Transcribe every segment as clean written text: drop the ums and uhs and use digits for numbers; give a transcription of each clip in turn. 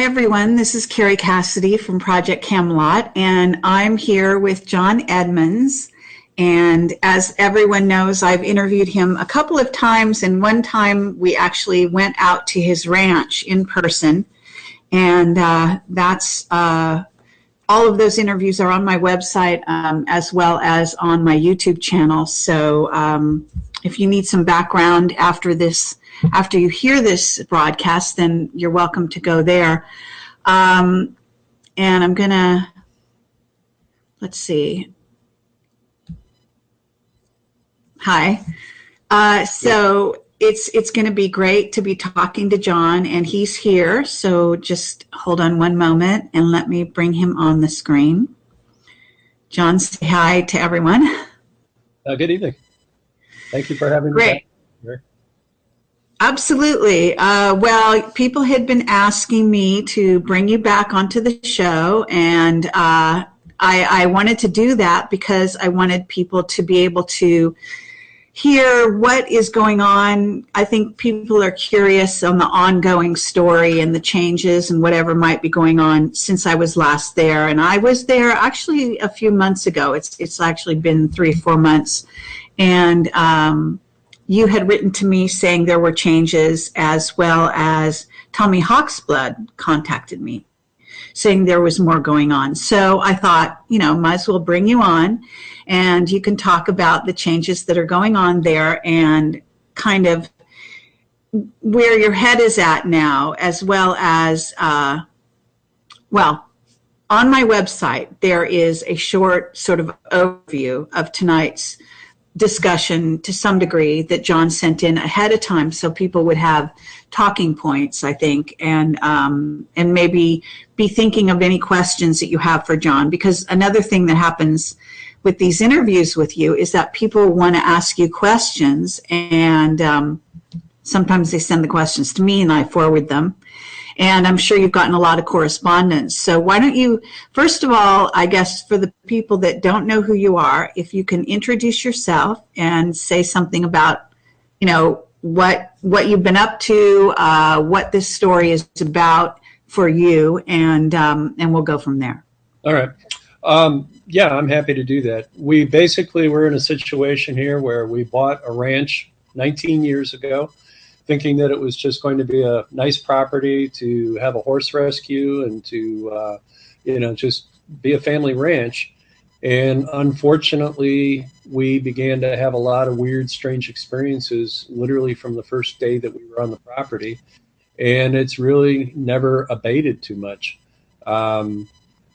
everyone. This is Carrie Cassidy from Project Camelot, and I'm here with John Edmonds. And as everyone knows, I've interviewed him a couple of times, and one time we actually went out to his ranch in person. And that's all of those interviews are on my website as well as on my YouTube channel. So if you need some background after you hear this broadcast, then you're welcome to go there. And I'm going to, let's see. Hi. So it's going to be great to be talking to John, and he's here. So just hold on one moment and let me bring him on the screen. John, say hi to everyone. Good evening. Thank you for having me. Great. Absolutely. Well, people had been asking me to bring you back onto the show, and I wanted to do that because I wanted people to be able to hear what is going on. I think people are curious on the ongoing story and the changes and whatever might be going on since I was last there. And I was there actually a few months ago. It's actually been 3 or 4 months. And you had written to me saying there were changes, as well as Tommy Hawksblood contacted me saying there was more going on. So I thought, might as well bring you on, and you can talk about the changes that are going on there and kind of where your head is at now, as well as, on my website, there is a short sort of overview of tonight's discussion to some degree that John sent in ahead of time, so people would have talking points, I think, and maybe be thinking of any questions that you have for John. Because another thing that happens with these interviews with you is that people want to ask you questions, and sometimes they send the questions to me and I forward them. And I'm sure you've gotten a lot of correspondence. So why don't you, first of all, I guess for the people that don't know who you are, if you can introduce yourself and say something about, what you've been up to, what this story is about for you, and we'll go from there. All right. Yeah, I'm happy to do that. We basically were in a situation here where we bought a ranch 19 years ago, thinking that it was just going to be a nice property to have a horse rescue and to, just be a family ranch. And unfortunately, we began to have a lot of weird, strange experiences literally from the first day that we were on the property. And it's really never abated too much.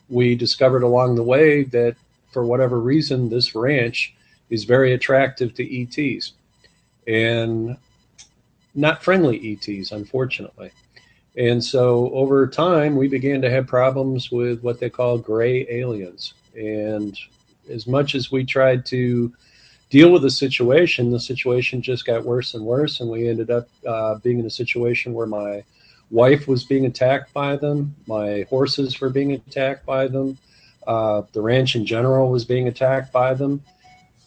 We discovered along the way that for whatever reason, this ranch is very attractive to ETs. And not friendly ETs, unfortunately. And so over time, we began to have problems with what they call gray aliens. And as much as we tried to deal with the situation just got worse and worse. And we ended up being in a situation where my wife was being attacked by them. My horses were being attacked by them. The ranch in general was being attacked by them.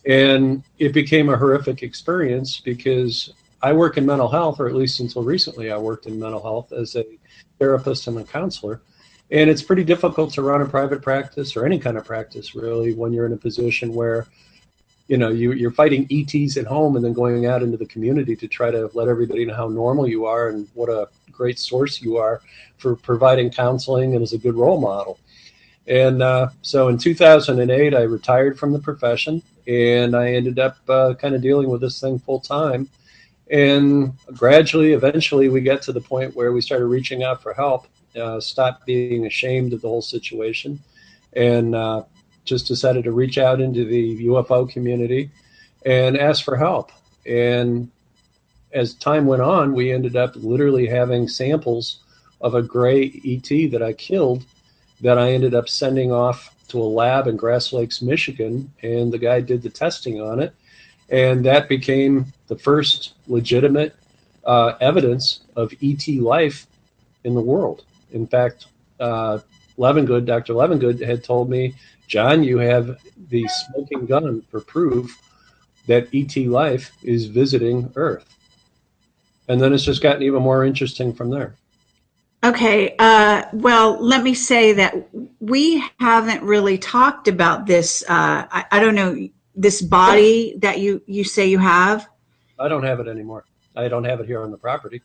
And it became a horrific experience because I work in mental health, or at least until recently, I worked in mental health as a therapist and a counselor. And it's pretty difficult to run a private practice or any kind of practice, really, when you're in a position where, you're fighting ETs at home and then going out into the community to try to let everybody know how normal you are and what a great source you are for providing counseling and as a good role model. And so in 2008, I retired from the profession, and I ended up kind of dealing with this thing full time. And gradually, eventually, we got to the point where we started reaching out for help, stopped being ashamed of the whole situation, and just decided to reach out into the UFO community and ask for help. And as time went on, we ended up literally having samples of a gray ET that I killed that I ended up sending off to a lab in Grass Lakes, Michigan, and the guy did the testing on it. And that became the first legitimate evidence of ET life in the world. In fact, Dr. Levengood had told me, John, you have the smoking gun for proof that ET life is visiting Earth. And then it's just gotten even more interesting from there. Okay. Well, let me say that we haven't really talked about this. I don't know, this body that you say you have. I don't have it anymore. I don't have it here on the property.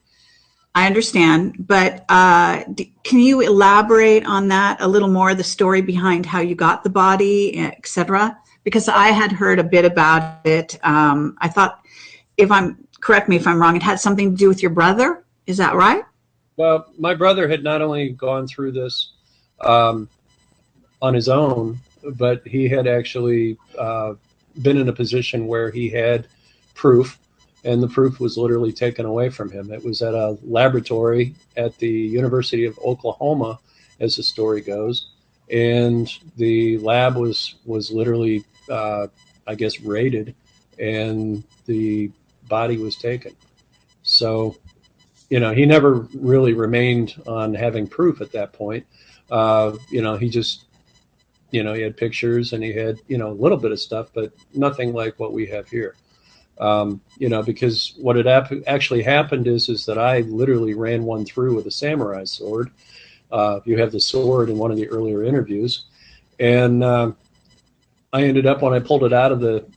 I understand, but can you elaborate on that a little more, the story behind how you got the body, etc.? Because I had heard a bit about it. I thought, if I'm correct me if I'm wrong, it had something to do with your brother. Is that right? Well, my brother had not only gone through this um, on his own, but he had actually been in a position where he had proof, and the proof was literally taken away from him. It was at a laboratory at the University of Oklahoma, as the story goes, and the lab was literally, I guess, raided, and the body was taken. So, he never really remained on having proof at that point. He just, he had pictures and he had, a little bit of stuff, but nothing like what we have here. Because what had actually happened is that I literally ran one through with a samurai sword. You have the sword in one of the earlier interviews. And I ended up, when I pulled it out of the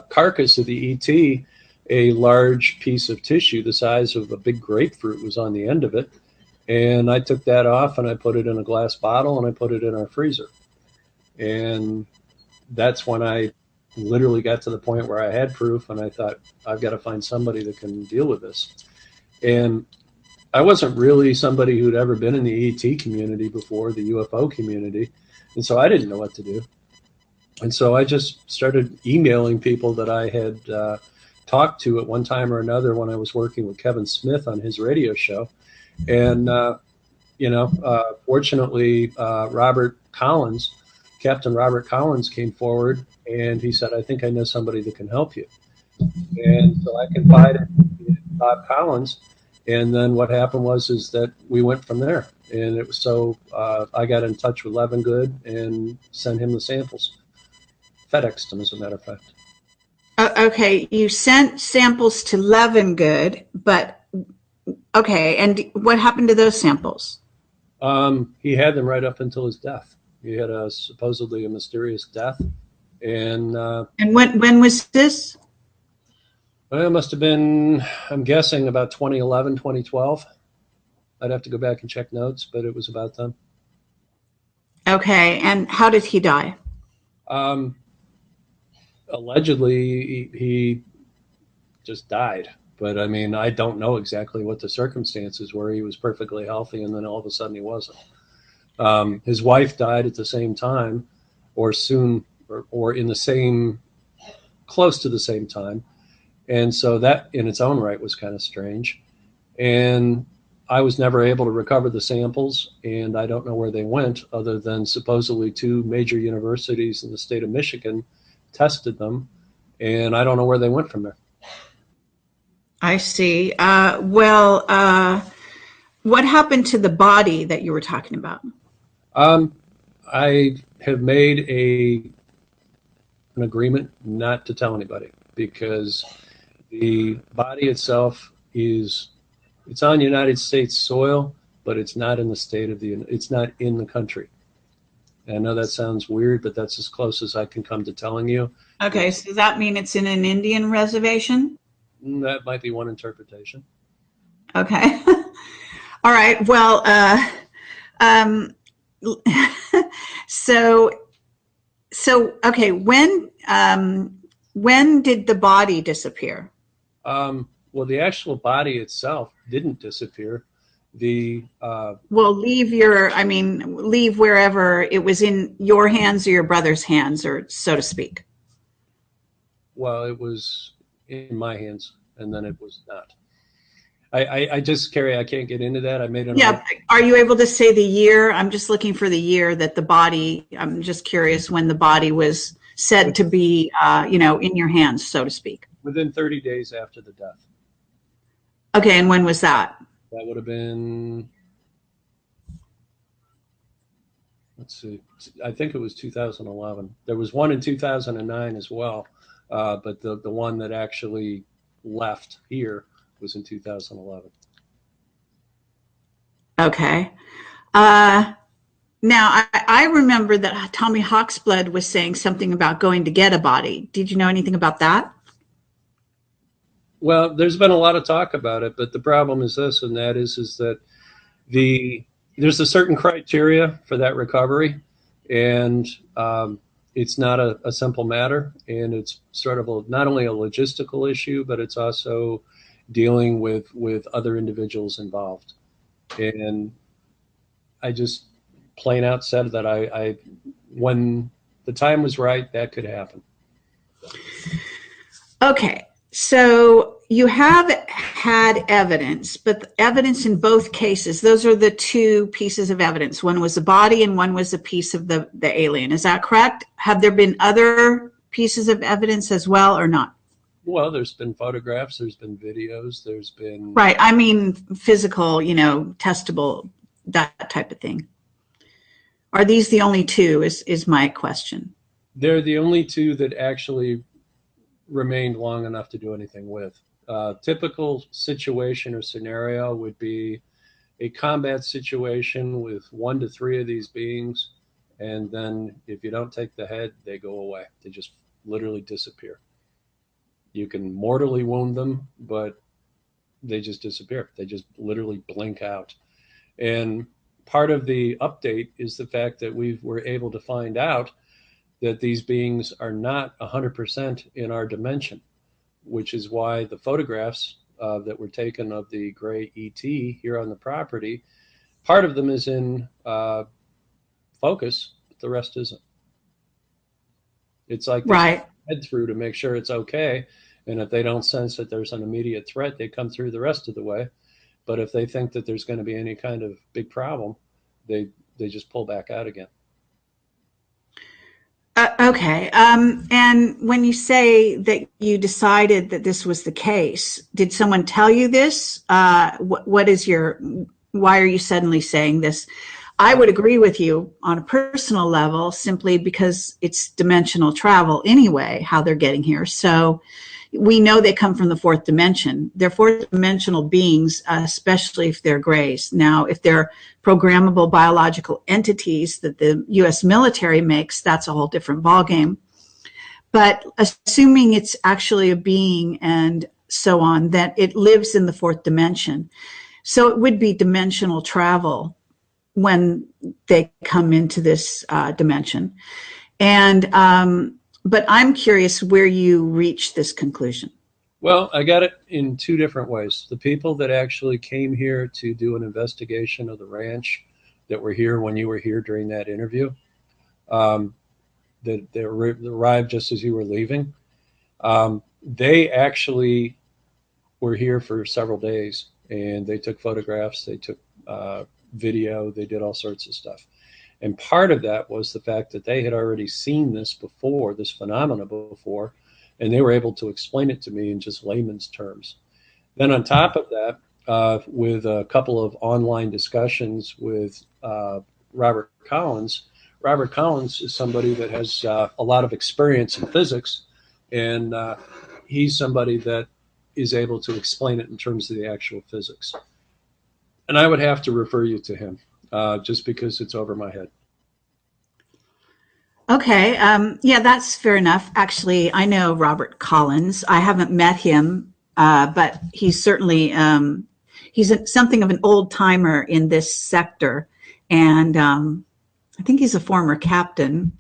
carcass of the ET, a large piece of tissue the size of a big grapefruit was on the end of it. And I took that off and I put it in a glass bottle and I put it in our freezer. And that's when I literally got to the point where I had proof and I thought, I've got to find somebody that can deal with this. And I wasn't really somebody who'd ever been in the ET community before, the UFO community. And so I didn't know what to do. And so I just started emailing people that I had talked to at one time or another when I was working with Kevin Smith on his radio show. And, fortunately, Captain Robert Collins came forward and he said, I think I know somebody that can help you. And so I confided in Bob Collins. And then what happened is that we went from there. And it was I got in touch with Levengood and sent him the samples. FedExed them, as a matter of fact. Okay, you sent samples to Levengood, but okay, and what happened to those samples? He had them right up until his death. He had supposedly a mysterious death. And when was this? Well, it must have been, I'm guessing, about 2011, 2012. I'd have to go back and check notes, but it was about then. Okay, and how did he die? Allegedly, he just died. But I mean, I don't know exactly what the circumstances were. He was perfectly healthy, and then all of a sudden he wasn't. His wife died at the same time, or soon, or in the same, close to the same time. And so that in its own right was kind of strange. And I was never able to recover the samples, and I don't know where they went, other than supposedly two major universities in the state of Michigan tested them, and I don't know where they went from there. I see. What happened to the body that you were talking about? I have made an agreement not to tell anybody, because the body itself it's on United States soil, but it's not in the it's not in the country. And I know that sounds weird, but that's as close as I can come to telling you. Okay, so does that mean it's in an Indian reservation? That might be one interpretation. Okay. All right. Well, so okay. When did the body disappear? Well, the actual body itself didn't disappear. Leave wherever it was, in your hands or your brother's hands, or so to speak. Well, it was in my hands, and then it was not. I just, Carrie, I can't get into that. I made it. Yeah. Are you able to say the year? I'm just looking for the year that the body, I'm just curious when the body was said to be, in your hands, so to speak. Within 30 days after the death. Okay. And when was that? That would have been, let's see, I think it was 2011. There was one in 2009 as well, but the one that actually left here was in 2011. Okay. Uh, Now, I remember that Tommy Hawksblood was saying something about going to get a body. Did you know anything about that? Well, there's been a lot of talk about it, but the problem is this, and that is that the there's a certain criteria for that recovery, and it's not a simple matter, and it's sort of not only a logistical issue, but it's also dealing with other individuals involved. And I just plain out said that I when the time was right, that could happen. Okay. So you have had evidence, but the evidence in both cases, those are the two pieces of evidence. One was a body and one was a piece of the alien. Is that correct? Have there been other pieces of evidence as well or not? Well, there's been photographs, there's been videos, there's been Right. I mean, physical, testable, that type of thing. Are these the only two is my question. they're the only two that actually remained long enough to do anything with. Typical situation or scenario would be a combat situation with 1 to 3 of these beings, and then if you don't take the head, they go away. They just literally disappear. You can mortally wound them, but they just disappear. They just literally blink out. And part of the update is the fact that we were able to find out that these beings are not 100% in our dimension, which is why the photographs that were taken of the gray ET here on the property, part of them is in focus, but the rest isn't. It's like they Right. head through to make sure it's okay. And if they don't sense that there's an immediate threat, they come through the rest of the way. But if they think that there's going to be any kind of big problem, they just pull back out again. Okay. And when you say that you decided that this was the case, did someone tell you this? What is why are you suddenly saying this? I would agree with you on a personal level simply because it's dimensional travel anyway, how they're getting here. So we know they come from the fourth dimension. They're fourth dimensional beings, especially if they're grays. Now, if they're programmable biological entities that the U.S. military makes, that's a whole different ballgame. But assuming it's actually a being and so on, that it lives in the fourth dimension. So it would be dimensional travel when they come into this dimension. And but I'm curious where you reach this conclusion. Well, I got it in 2 different ways. The people that actually came here to do an investigation of the ranch that were here when you were here during that interview, um, that arrived just as you were leaving, they actually were here for several days, and they took photographs, they took video, they did all sorts of stuff. And part of that was the fact that they had already seen this before, this phenomena before, and they were able to explain it to me in just layman's terms. Then, on top of that, with a couple of online discussions with Robert Collins, Robert Collins is somebody that has a lot of experience in physics, and he's somebody that is able to explain it in terms of the actual physics. And I would have to refer you to him just because it's over my head. Okay, yeah, that's fair enough. Actually, I know Robert Collins. I haven't met him, but he's certainly something of an old timer in this sector, and I think he's a former captain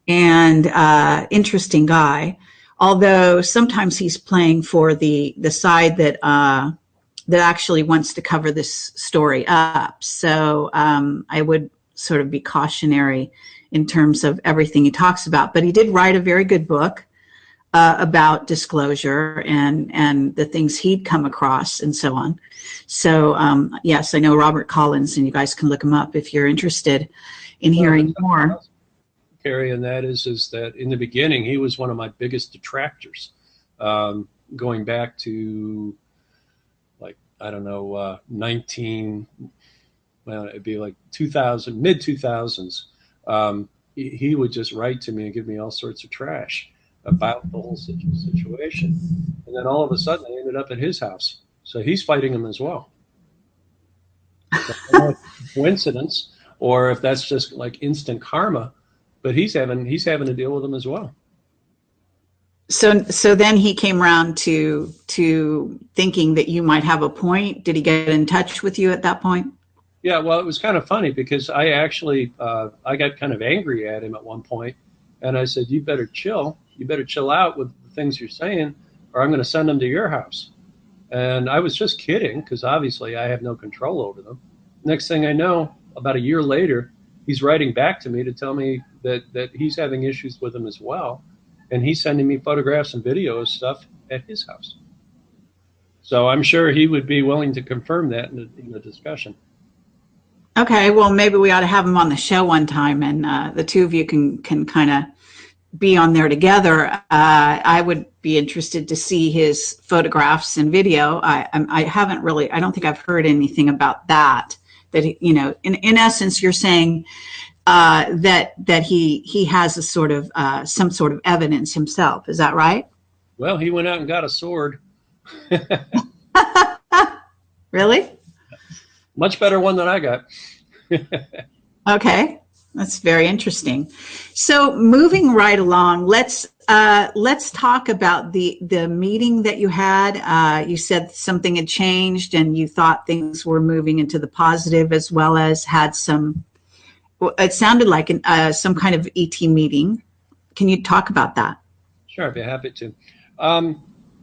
and interesting guy. Although sometimes he's playing for the side that actually wants to cover this story up. So I would sort of be cautionary in terms of everything he talks about. But he did write a very good book about disclosure and the things he'd come across and so on. So yes, I know Robert Collins, and you guys can look him up if you're interested in hearing more. Carrie, and that is that in the beginning he was one of my biggest detractors, going back to like I don't know 19, well it'd be like 2000, mid 2000s. He would just write to me and give me all sorts of trash about the whole situation, and then all of a sudden I ended up at his house, so he's fighting him as well. So I don't know if it's coincidence or if that's just like instant karma, but he's having to deal with them as well. So then he came around to thinking that you might have a point. Did he get in touch with you at that point? Yeah, well, it was kind of funny because I actually I got kind of angry at him at one point, and I said, "You better chill. You better chill out with the things you're saying, or I'm going to send them to your house." And I was just kidding because obviously I have no control over them. Next thing I know, about a year later, he's writing back to me to tell me that he's having issues with them as well, and he's sending me photographs and videos stuff at his house. So I'm sure he would be willing to confirm that in the discussion. Okay, well, maybe we ought to have him on the show one time, and the two of you can kind of be on there together. I would be interested to see his photographs and video. I haven't really. I don't think I've heard anything about that. That in essence, you're saying that he has a sort of some sort of evidence himself. Is that right? Well, he went out and got a sword. Really? Much better one than I got. Okay, that's very interesting. So moving right along, let's talk about the meeting that you had. You said something had changed, and you thought things were moving into the positive, as well as had some. It sounded like some kind of ET meeting. Can you talk about that? Sure, I'd be happy to.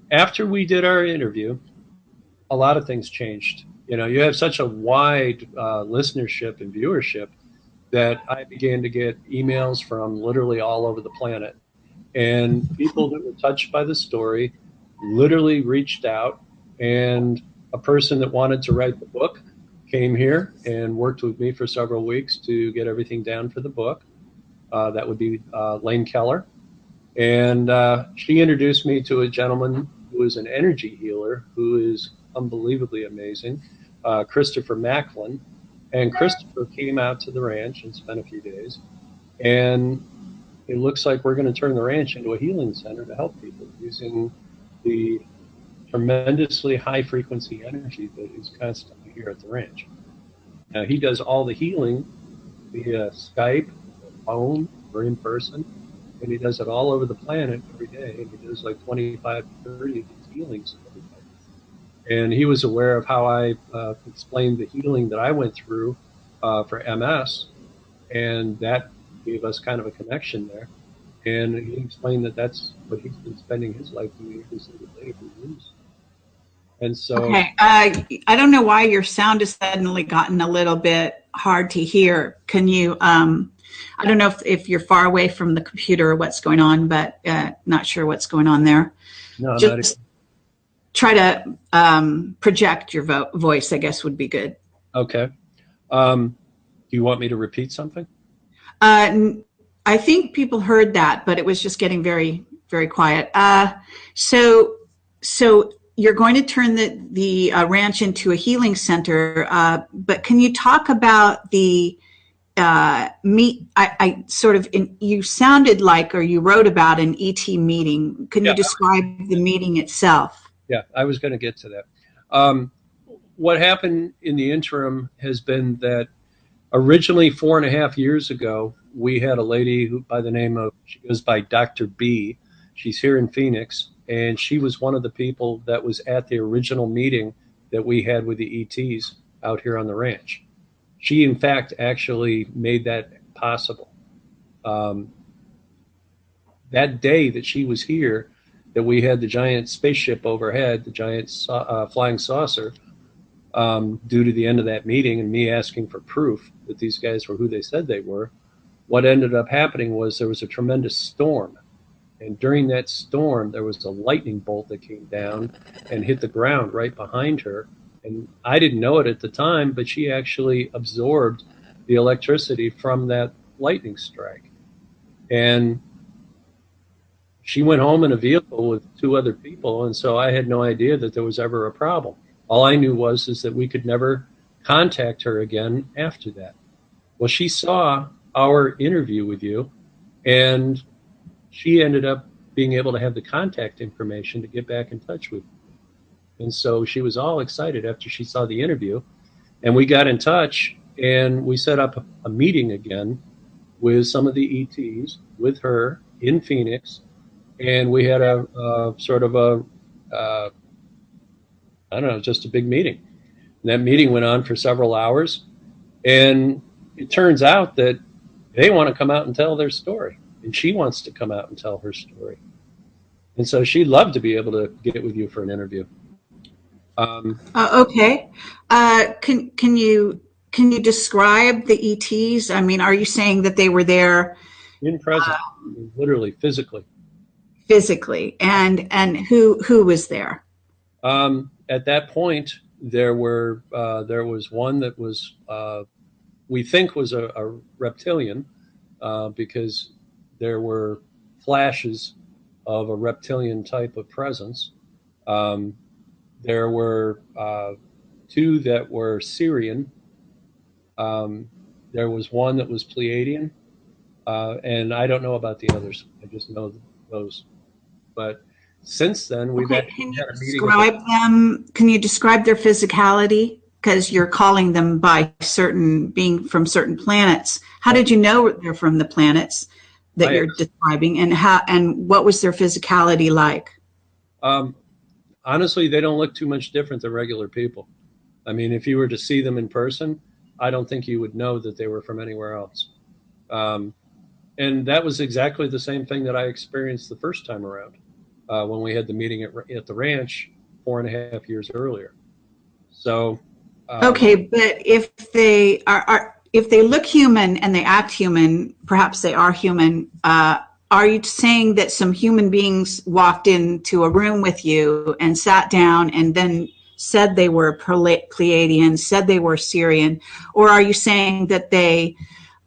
After we did our interview, a lot of things changed. You have such a wide listenership and viewership that I began to get emails from literally all over the planet. And people that were touched by the story literally reached out. And a person that wanted to write the book came here and worked with me for several weeks to get everything down for the book. That would be Lane Keller. And she introduced me to a gentleman who is an energy healer who is unbelievably amazing, Christopher Macklin. And Christopher came out to the ranch and spent a few days. And it looks like we're going to turn the ranch into a healing center to help people using the tremendously high frequency energy that is constantly here at the ranch. Now, he does all the healing via Skype, phone, or in person, and he does it all over the planet every day. And he does like 25, 30 of these healings every day. And he was aware of how I explained the healing that I went through for MS, and that gave us kind of a connection there. And he explained that that's what he's been spending his life doing every single day for years. And so, okay, I don't know why your sound has suddenly gotten a little bit hard to hear. Can you? I don't know if you're far away from the computer or what's going on, but not sure what's going on there. no, Just try to project your voice, I guess, would be good. okay. Do you want me to repeat something? I think people heard that, but it was just getting very, very quiet. So you're going to turn the ranch into a healing center, but can you talk about the I sort of you sounded like, or you wrote about an ET meeting. Can you describe the meeting itself? Yeah, I was going to get to that. What happened in the interim has been that originally 4.5 years ago, we had a lady who, by the name of, she goes by Dr. B. She's here in Phoenix, and she was one of the people that was at the original meeting that we had with the ETs out here on the ranch. She, in fact, actually made that possible. That day that she was here, that we had the giant spaceship overhead, the giant flying saucer, due to the end of that meeting and me asking for proof that these guys were who they said they were, what ended up happening was there was a tremendous storm. And during that storm, there was a lightning bolt that came down and hit the ground right behind her. And I didn't know it at the time, but she actually absorbed the electricity from that lightning strike. And she went home in a vehicle with 2 other people. And so I had no idea that there was ever a problem. All I knew is that we could never contact her again after that. Well, she saw our interview with you, and she ended up being able to have the contact information to get back in touch with you. And so she was all excited after she saw the interview. And we got in touch and we set up a meeting again with some of the ETs, with her in Phoenix. And we had a sort of I don't know, just a big meeting. And that meeting went on for several hours. And it turns out that they want to come out and tell their story. And she wants to come out and tell her story. And so she'd love to be able to get with you for an interview. Okay. Can you describe the ETs? I mean, are you saying that they were there In present, literally, physically. physically, and who was there? At that point, there was one that was we think was a reptilian because there were flashes of a reptilian type of presence. Um, there were two that were Syrian. There was one that was Pleiadian, and I don't know about the others. I just know those. But since then, we've Okay, actually can you had a meeting. describe them? Can you describe their physicality? Because you're calling them by being from certain planets. How did you know they're from the planets that you're describing, and what was their physicality like? Um, Honestly, they don't look too much different than regular people. I mean, if you were to see them in person, I don't think you would know that they were from anywhere else. Um, and that was exactly the same thing that I experienced the first time around when we had the meeting at the ranch 4.5 years earlier. So, Okay, but if they if they look human and they act human, perhaps they are human. Are you saying that some human beings walked into a room with you and sat down and then said they were Pleiadian, said they were Syrian, or are you saying that they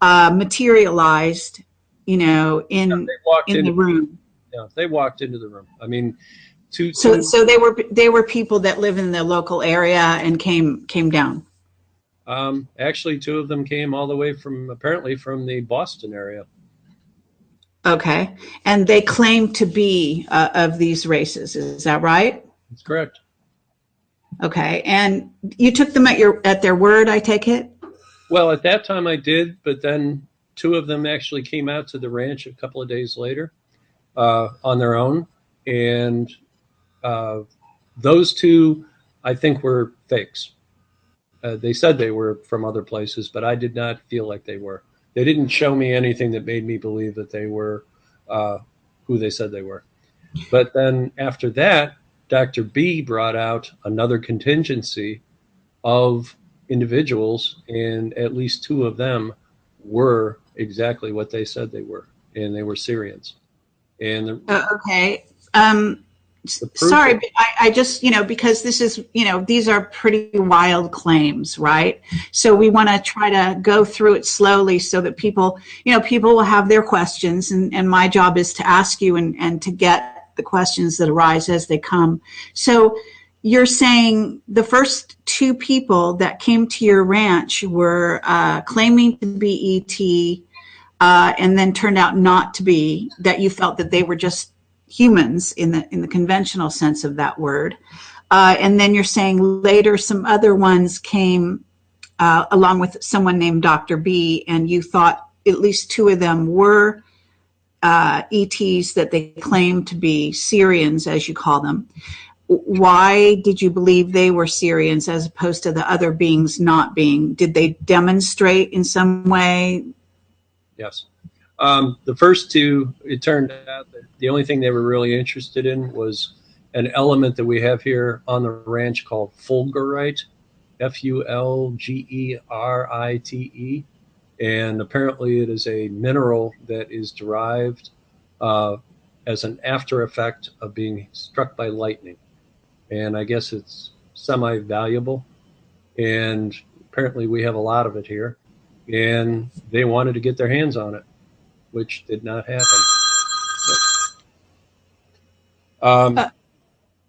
materialized, in they walked the into room? yeah, they walked into the room. I mean, So they were people that live in the local area and came down. actually, two of them came all the way apparently from the Boston area. Okay, and they claim to be of these races. Is that right? That's correct. Okay, and you took them at their word. I take it. Well, at that time I did, but then two of them actually came out to the ranch a couple of days later on their own, and uh, those two I think were fakes. They said they were from other places, but I did not feel like they were. They didn't show me anything that made me believe that they were who they said they were. But then after that, Dr. B brought out another contingency of individuals, and at least two of them were exactly what they said they were, and they were Syrians. And Okay. the proof Sorry, of, but I just, because this is, these are pretty wild claims, right? So we want to try to go through it slowly so that people will have their questions. And my job is to ask you and to get the questions that arise as they come. So you're saying the first two people that came to your ranch were claiming to be ET, and then turned out not to be, that you felt that they were just humans in the conventional sense of that word. And then you're saying later some other ones came along with someone named Dr. B, and you thought at least two of them were ETs that they claimed to be Syrians, as you call them. Why did you believe they were Syrians as opposed to the other beings not being? Did they demonstrate in some way? yes. The first two, it turned out that the only thing they were really interested in was an element that we have here on the ranch called fulgurite, Fulgerite. And apparently it is a mineral that is derived as an after effect of being struck by lightning. And I guess it's semi-valuable. And apparently we have a lot of it here. And they wanted to get their hands on it, which did not happen.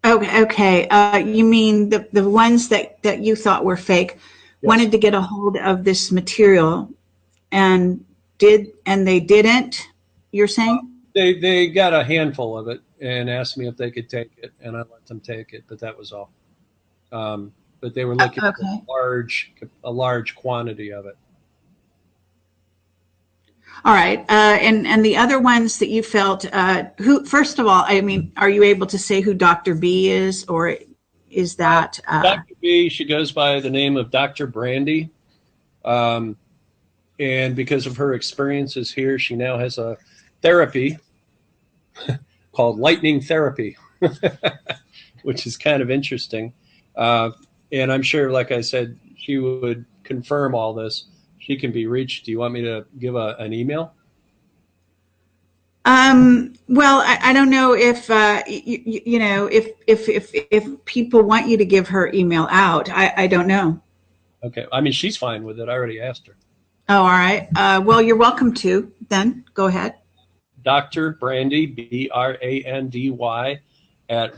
Okay. You mean the ones that you thought were fake wanted to get a hold of this material and they didn't, you're saying? They got a handful of it and asked me if they could take it, and I let them take it, but that was all. but they were looking for Okay. a large quantity of it. All right. And the other ones that you felt, who, first of all, I mean, are you able to say who Dr. B is, or is that? Dr. B, she goes by the name of Dr. Brandy. Um, and because of her experiences here, she now has a therapy called lightning therapy, which is kind of interesting. And I'm sure, like I said, she would confirm all this. She can be reached. Do you want me to give an email? Well, I don't know if, you know, if people want you to give her email out, I don't know. Okay. I mean, she's fine with it. I already asked her. Oh, all right. Well, you're welcome to then go ahead. Dr. Brandy, Brandy, at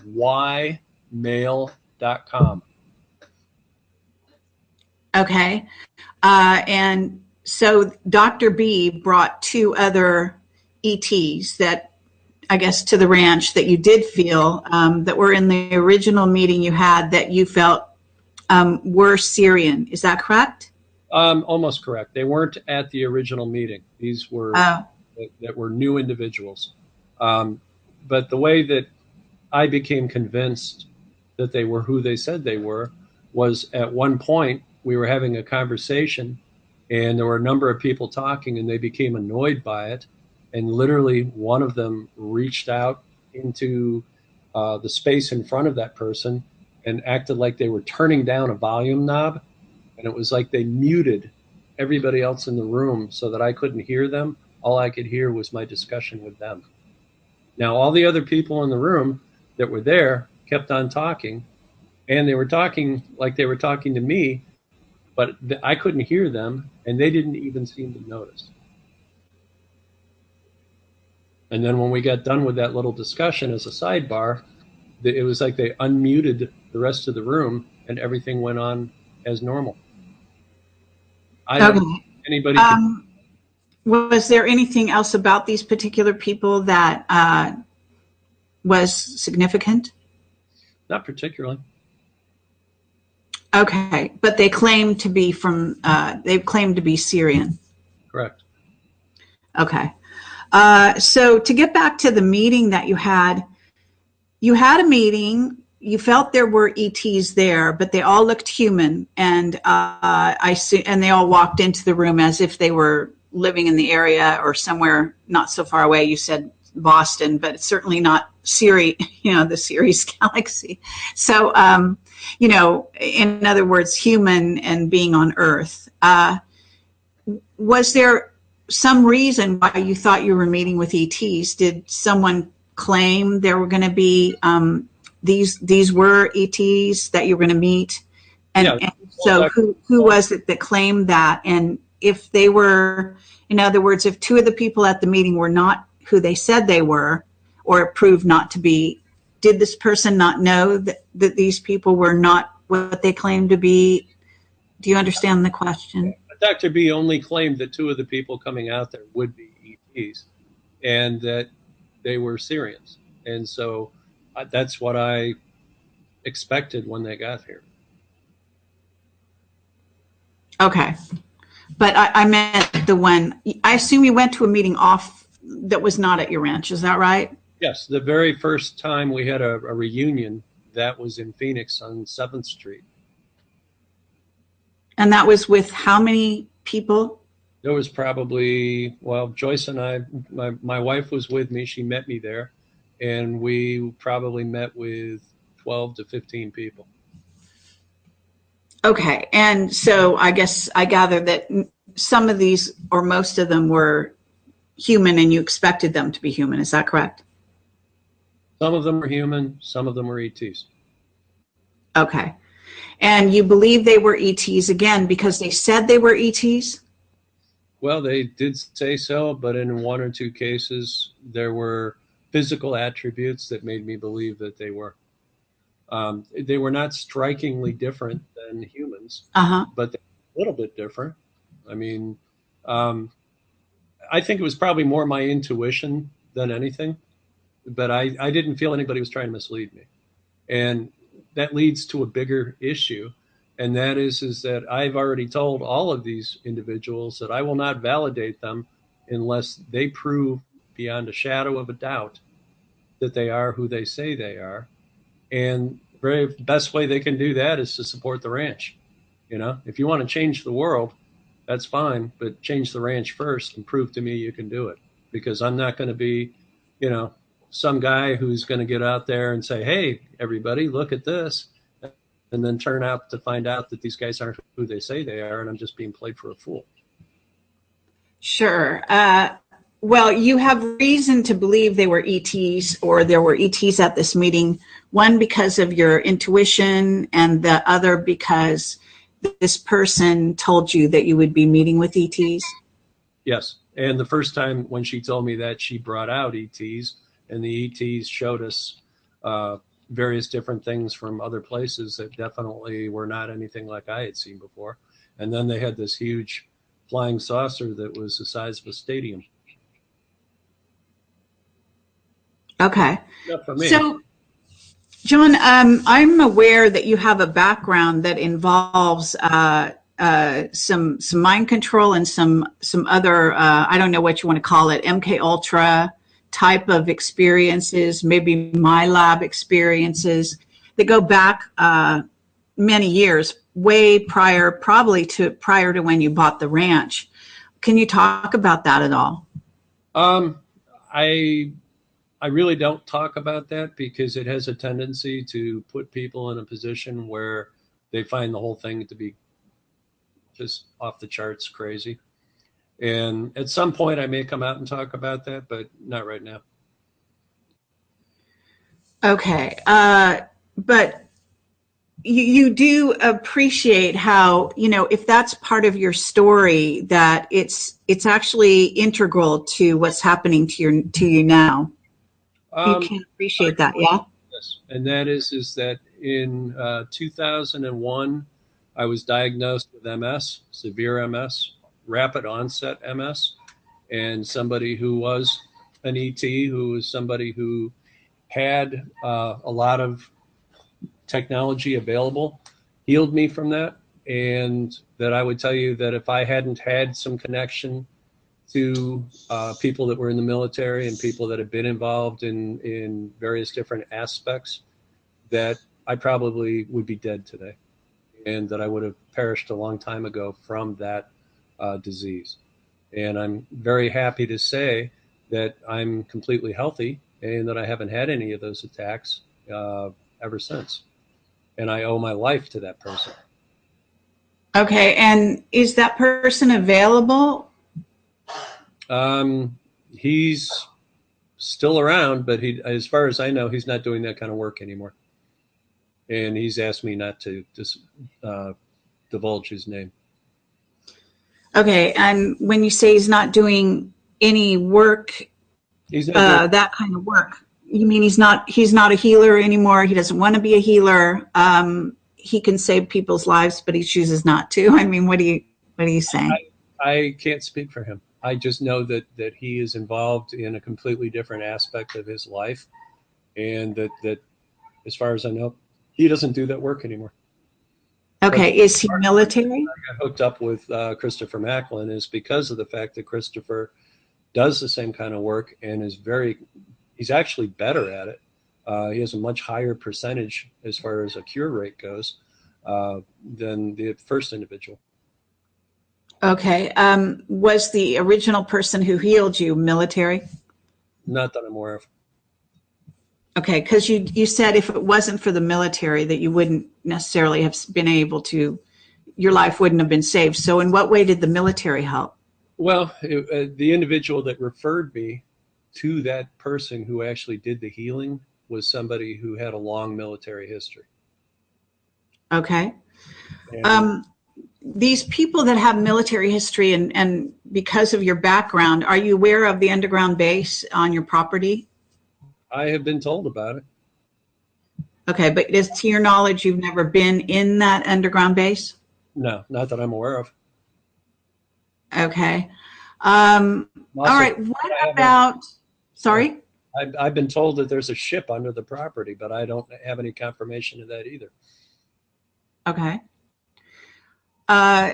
ymail.com. Okay. And so Dr. B brought two other ETs that I guess to the ranch that you did feel that were in the original meeting you had that you felt were Syrian. Is that correct? Almost correct. They weren't at the original meeting. These were Oh, that were new individuals. But the way that I became convinced that they were who they said they were was at one point we were having a conversation and there were a number of people talking and they became annoyed by it. And literally one of them reached out into the space in front of that person and acted like they were turning down a volume knob. And it was like they muted everybody else in the room so that I couldn't hear them. All I could hear was my discussion with them. Now, all the other people in the room that were there kept on talking, and they were talking like they were talking to me, but I couldn't hear them, and they didn't even seem to notice. And then when we got done with that little discussion as a sidebar, it was like they unmuted the rest of the room, and everything went on as normal. I don't know okay. if anybody could. Was there anything else about these particular people that was significant? Not particularly. Okay, but they claim to be they claim to be Syrian. Correct. Okay. So to get back to the meeting that you had a meeting, you felt there were ETs there, but they all looked human. And and they all walked into the room as if they were living in the area or somewhere not so far away. You said Boston, but it's certainly not Siri, the Sirius galaxy. So, in other words, human and being on Earth. Was there some reason why you thought you were meeting with ETs? Did someone claim there were going to be these were ETs that you were going to meet? And so who was it that claimed that? And if they were, in other words, if two of the people at the meeting were not who they said they were, or it proved not to be, did this person not know that these people were not what they claimed to be? Do you understand the question? Dr. B only claimed that two of the people coming out there would be ETs and that they were Syrians. And so that's what I expected when they got here. Okay. But I meant the one, I assume you went to a meeting that was not at your ranch. Is that right? Yes. The very first time we had a reunion, that was in Phoenix on 7th Street. And that was with how many people? There was probably, Joyce and I, my wife was with me. She met me there. And we probably met with 12 to 15 people. Okay. And so I guess I gather that some of these or most of them were human and you expected them to be human. Is that correct? Some of them were human. Some of them were ETs. Okay. And you believe they were ETs again because they said they were ETs? Well, they did say so, but in one or two cases, there were physical attributes that made me believe that they were. They were not strikingly different than humans, but they were a little bit different. I mean, I think it was probably more my intuition than anything, but I didn't feel anybody was trying to mislead me. And that leads to a bigger issue. And that is that I've already told all of these individuals that I will not validate them unless they prove beyond a shadow of a doubt that they are who they say they are. And the very best way they can do that is to support the ranch. You know, if you want to change the world, that's fine, but change the ranch first and prove to me you can do it. Because I'm not going to be, you know, some guy who's going to get out there and say, hey, everybody, look at this. And then turn out to find out that these guys aren't who they say they are, and I'm just being played for a fool. Sure. Well, you have reason to believe they were ETs, or there were ETs at this meeting, one because of your intuition and the other because this person told you that you would be meeting with ETs? Yes. And the first time when she told me that, she brought out ETs, and the ETs showed us various different things from other places that definitely were not anything like I had seen before. And then they had this huge flying saucer that was the size of a stadium. Okay. Not for me. So, John, I'm aware that you have a background that involves some mind control and some other I don't know what you want to call it, MK Ultra type of experiences, maybe my lab experiences that go back many years, way prior, probably prior to when you bought the ranch. Can you talk about that at all? I really don't talk about that because it has a tendency to put people in a position where they find the whole thing to be just off the charts crazy. And at some point I may come out and talk about that, but not right now. Okay. But you do appreciate how, you know, if that's part of your story, that it's actually integral to what's happening to you now. You can appreciate that, yeah? Yes. And that is that in 2001, I was diagnosed with MS, severe MS, rapid onset MS, and somebody who was an ET, who was somebody who had a lot of technology available, healed me from that. And that I would tell you that if I hadn't had some connection to people that were in the military and people that have been involved in various different aspects, that I probably would be dead today, and that I would have perished a long time ago from that disease. And I'm very happy to say that I'm completely healthy and that I haven't had any of those attacks ever since. And I owe my life to that person. Okay, and is that person available? He's still around, but as far as I know, he's not doing that kind of work anymore. And he's asked me not to divulge his name. Okay, and when you say he's not doing any work, that kind of work, you mean he's not a healer anymore? He doesn't want to be a healer. He can save people's lives, but he chooses not to. I mean, what are you saying? I can't speak for him. I just know that he is involved in a completely different aspect of his life, and that as far as I know, he doesn't do that work anymore. Okay, but is he military? I got hooked up with Christopher Macklin is because of the fact that Christopher does the same kind of work and he's actually better at it. He has a much higher percentage as far as a cure rate goes than the first individual. Okay. Was the original person who healed you military? Not that I'm aware of. Okay, because you said if it wasn't for the military that you wouldn't necessarily have been able to, your life wouldn't have been saved. So in what way did the military help? Well, the individual that referred me to that person who actually did the healing was somebody who had a long military history. Okay. These people that have military history and because of your background, are you aware of the underground base on your property? I have been told about it. Okay, but to your knowledge, you've never been in that underground base? No, not that I'm aware of. Okay. All right. What about, sorry? I've been told that there's a ship under the property, but I don't have any confirmation of that either. Okay. Uh,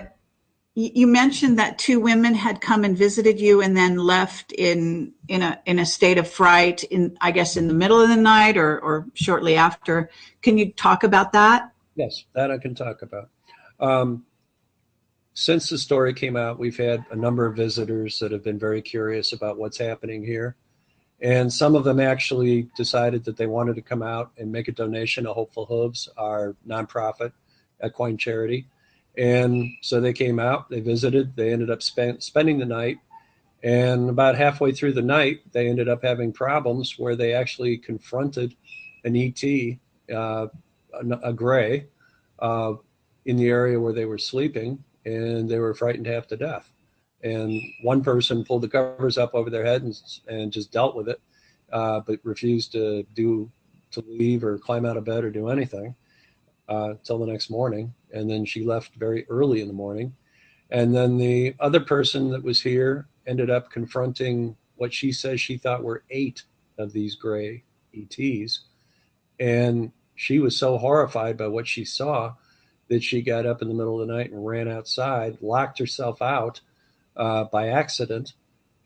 you mentioned that two women had come and visited you and then left in a state of fright, in I guess in the middle of the night or shortly after. Can you talk about that? Yes, that I can talk about. Um, since the story came out, we've had a number of visitors that have been very curious about what's happening here. And some of them actually decided that they wanted to come out and make a donation to Hopeful Hooves, our nonprofit equine charity. And so they came out, they visited, they ended up spending the night. And about halfway through the night, they ended up having problems where they actually confronted an ET, a gray, uh, in the area where they were sleeping, and they were frightened half to death. And one person pulled the covers up over their head and just dealt with it, but refused to leave or climb out of bed or do anything till the next morning. And then she left very early in the morning. And then the other person that was here ended up confronting what she says she thought were 8 of these gray ETs. And she was so horrified by what she saw that she got up in the middle of the night and ran outside, locked herself out by accident.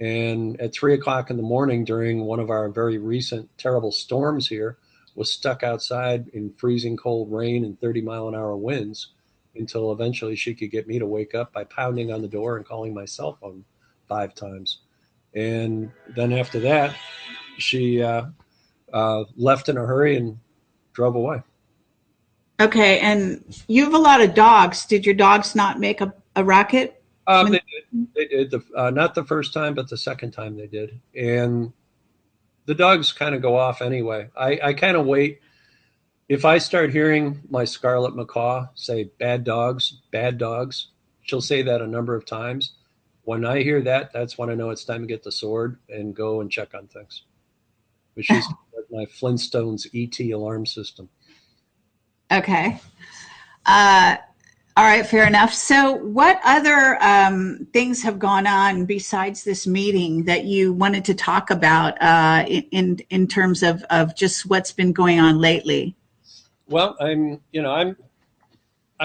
And at 3 o'clock in the morning, during one of our very recent terrible storms here, was stuck outside in freezing cold rain and 30-mile-an-hour winds until eventually she could get me to wake up by pounding on the door and calling my cell phone 5 times. And then after that, she left in a hurry and drove away. Okay, and you have a lot of dogs. Did your dogs not make a racket? They did. They did. Not the first time, but the second time they did. And the dogs kind of go off anyway. I kind of wait. If I start hearing my Scarlet Macaw say bad dogs, she'll say that a number of times. When I hear that, that's when I know it's time to get the sword and go and check on things. But she's like my Flintstones ET alarm system. Okay. All right, fair enough. So what other things have gone on besides this meeting that you wanted to talk about in terms of just what's been going on lately? Well, I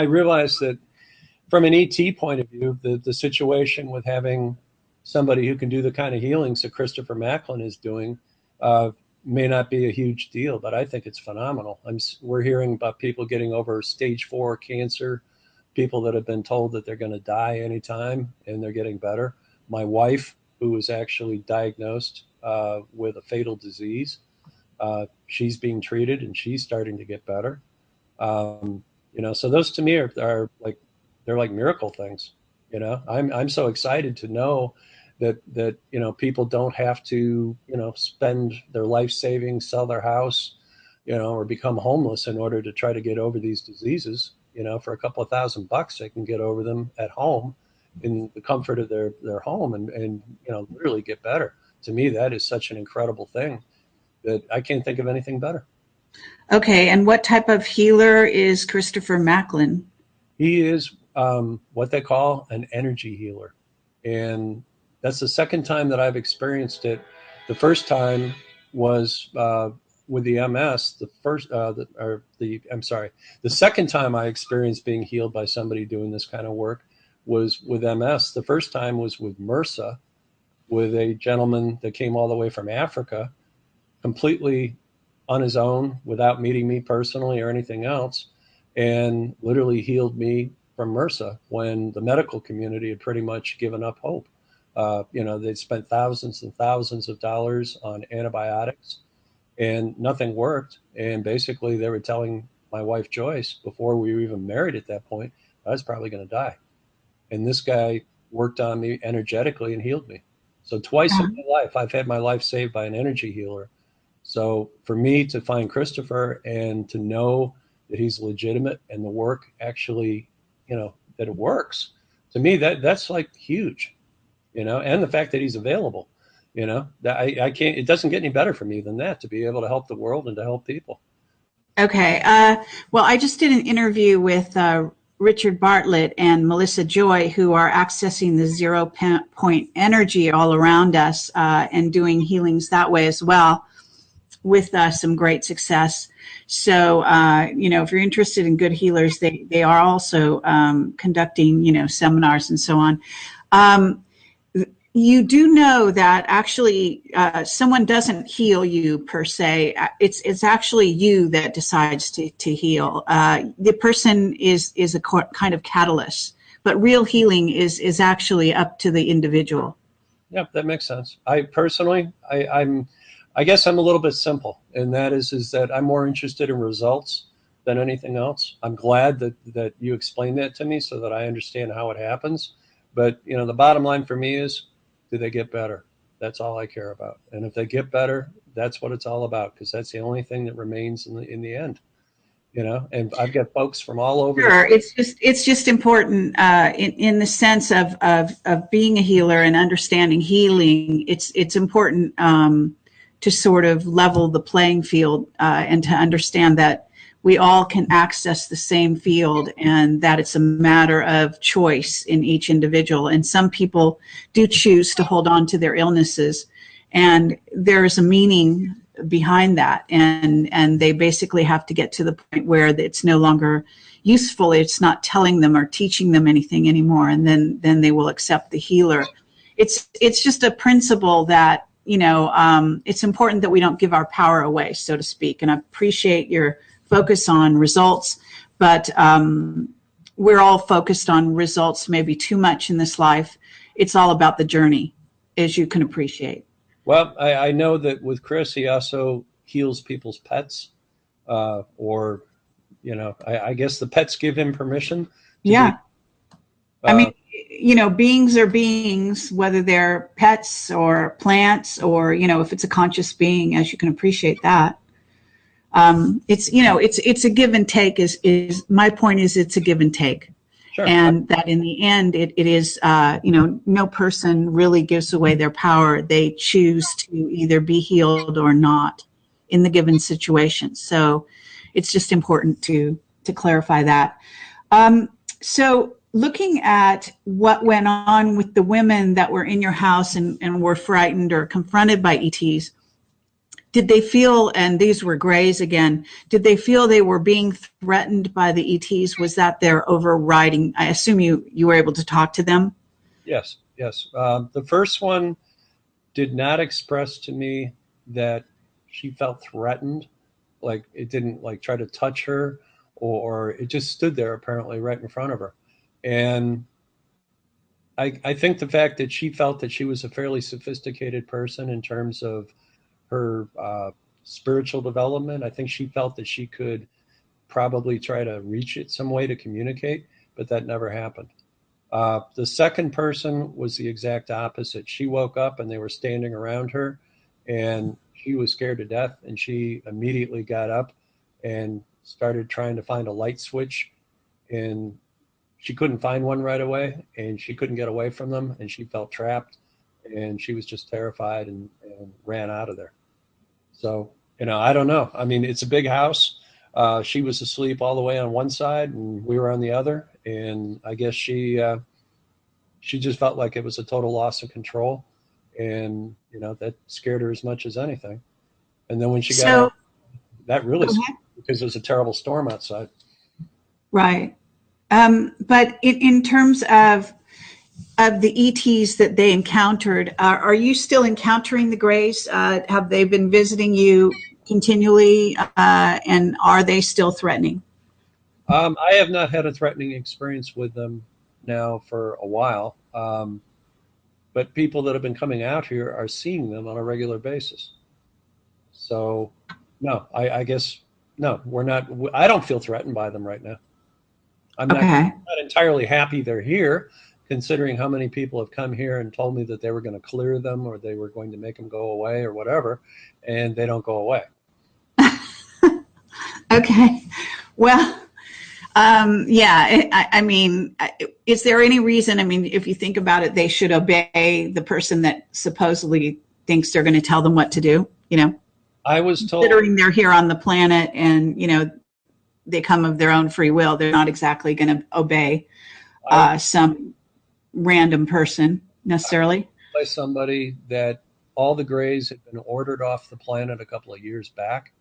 realize that from an ET point of view, the situation with having somebody who can do the kind of healings that Christopher Macklin is doing may not be a huge deal, but I think it's phenomenal. We're hearing about people getting over stage 4 cancer, people that have been told that they're going to die anytime, and they're getting better. My wife, who was actually diagnosed with a fatal disease, she's being treated and she's starting to get better. So those to me are like, they're like miracle things. I'm so excited to know that people don't have to spend their life savings, sell their house, or become homeless in order to try to get over these diseases. For a couple of $1,000, they can get over them at home in the comfort of their home and literally get better. To me, that is such an incredible thing that I can't think of anything better. Okay, and what type of healer is Christopher Macklin? He is what they call an energy healer. And that's the second time that I've experienced it. The first time was with the MS. The second time I experienced being healed by somebody doing this kind of work was with MS. The first time was with MRSA, with a gentleman that came all the way from Africa, completely on his own, without meeting me personally or anything else, and literally healed me from MRSA when the medical community had pretty much given up hope. They'd spent thousands and thousands of dollars on antibiotics and nothing worked. And basically they were telling my wife, Joyce, before we were even married at that point, I was probably going to die. And this guy worked on me energetically and healed me. So twice in my life, I've had my life saved by an energy healer. So for me to find Christopher and to know that he's legitimate and the work actually, that it works, to me, that's like huge, and the fact that he's available, that I can't, it doesn't get any better for me than that, to be able to help the world and to help people. Okay. Well, I just did an interview with Richard Bartlett and Melissa Joy, who are accessing the 0 point energy all around us and doing healings that way as well, with some great success. So, if you're interested in good healers, they are also conducting, seminars and so on. You do know that actually someone doesn't heal you per se. It's actually you that decides to heal. The person is a kind of catalyst, but real healing is actually up to the individual. Yeah, that makes sense. I personally, I guess I'm a little bit simple, and that is that I'm more interested in results than anything else. I'm glad that you explained that to me so that I understand how it happens. But the bottom line for me is, do they get better? That's all I care about. And if they get better, that's what it's all about, because that's the only thing that remains in the end. And I've got folks from all over. Sure, it's just important in the sense of being a healer and understanding healing. It's important to sort of level the playing field and to understand that we all can access the same field, and that it's a matter of choice in each individual. And some people do choose to hold on to their illnesses, and there is a meaning behind that, and they basically have to get to the point where it's no longer useful. It's not telling them or teaching them anything anymore, and then they will accept the healer. It's just a principle that it's important that we don't give our power away, so to speak. And I appreciate your focus on results, but we're all focused on results maybe too much in this life. It's all about the journey, as you can appreciate. Well, I know that with Chris, he also heals people's pets, or I guess the pets give him permission. Yeah. Beings are beings, whether they're pets or plants, or if it's a conscious being, as you can appreciate that. It's a give and take. Is my point is it's a give and take. Sure. And that in the end, it is, no person really gives away their power. They choose to either be healed or not in the given situation. So it's just important to clarify that. So looking at what went on with the women that were in your house and were frightened or confronted by ETs, did they feel, and these were grays again, did they feel they were being threatened by the ETs? Was that their overriding? I assume you were able to talk to them? Yes. The first one did not express to me that she felt threatened. Like it didn't try to touch her, or it just stood there apparently right in front of her. And I think the fact that she felt that she was a fairly sophisticated person in terms of her spiritual development, I think she felt that she could probably try to reach it some way to communicate, but that never happened. The second person was the exact opposite. She woke up and they were standing around her, and she was scared to death, and she immediately got up and started trying to find a light switch, and she couldn't find one right away, and she couldn't get away from them, and she felt trapped, and she was just terrified and ran out of there. So, I don't know. I mean, it's a big house. She was asleep all the way on one side and we were on the other. And I guess she just felt like it was a total loss of control. And, that scared her as much as anything. And then when she got out, that really scared her because there was a terrible storm outside. Right. But in terms of the ETs that they encountered, are you still encountering the Greys? Have they been visiting you continually, and are they still threatening? I have not had a threatening experience with them now for a while, but people that have been coming out here are seeing them on a regular basis. So, no, I guess, no, we're not. I don't feel threatened by them right now. I'm not entirely happy they're here, considering how many people have come here and told me that they were going to clear them or they were going to make them go away or whatever, and they don't go away. Okay. Well, I mean, is there any reason, if you think about it, they should obey the person that supposedly thinks they're going to tell them what to do, I was told, considering they're here on the planet and, they come of their own free will, they're not exactly going to obey some random person necessarily. By somebody that all the Greys had been ordered off the planet a couple of years back,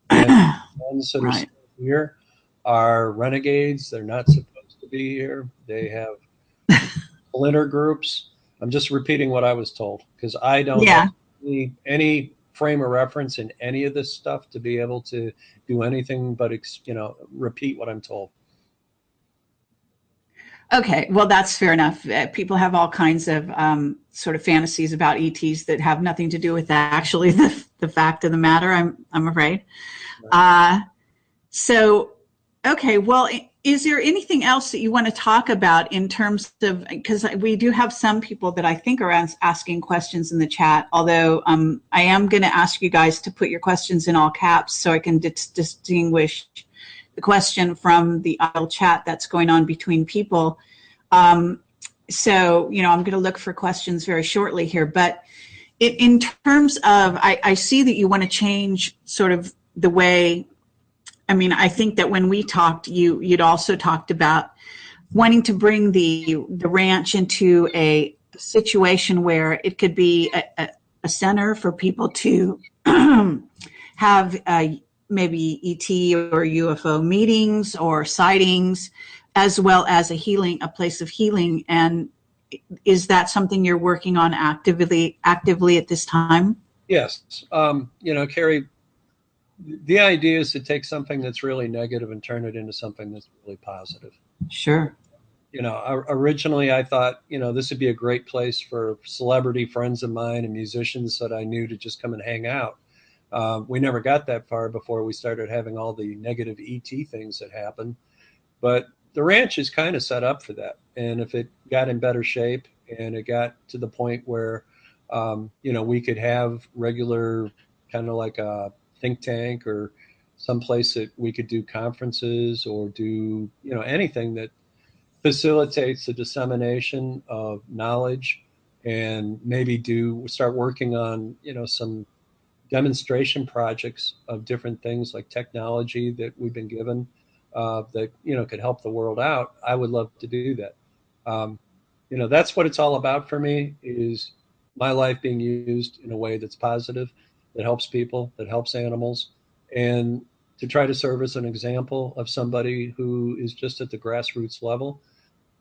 And the ones that are Right. still here are renegades. They're not supposed to be here. They have splinter groups. I'm just repeating what I was told because I don't have Yeah. any frame of reference in any of this stuff to be able to do anything but repeat what I'm told. Okay, well, that's fair enough. People have all kinds of sort of fantasies about ETs that have nothing to do with actually the fact of the matter. I'm afraid. Right. Uh, so, okay, well, is there anything else that you want to talk about in terms of, because we do have some people that I think are asking questions in the chat, although I am going to ask you guys to put your questions in all caps so I can distinguish the question from the idle chat that's going on between people. So, I'm going to look for questions very shortly here, but in terms of, I see that you want to change sort of the way. I mean, I think that when we talked, you'd also talked about wanting to bring the ranch into a situation where it could be a center for people to have maybe ET or UFO meetings or sightings, as well as a place of healing. And is that something you're working on actively at this time? Yes. Carrie, the idea is to take something that's really negative and turn it into something that's really positive. Sure. Originally I thought, this would be a great place for celebrity friends of mine and musicians that I knew to just come and hang out. We never got that far before we started having all the negative ET things that happen. But the ranch is kind of set up for that. And if it got in better shape and it got to the point where, we could have regular kind of like a think tank or someplace that we could do conferences or do, anything that facilitates the dissemination of knowledge and maybe start working on, some demonstration projects of different things like technology that we've been given that could help the world out. I would love to do that. Um, that's what it's all about for me, is my life being used in a way that's positive, that helps people, that helps animals, and to try to serve as an example of somebody who is just at the grassroots level,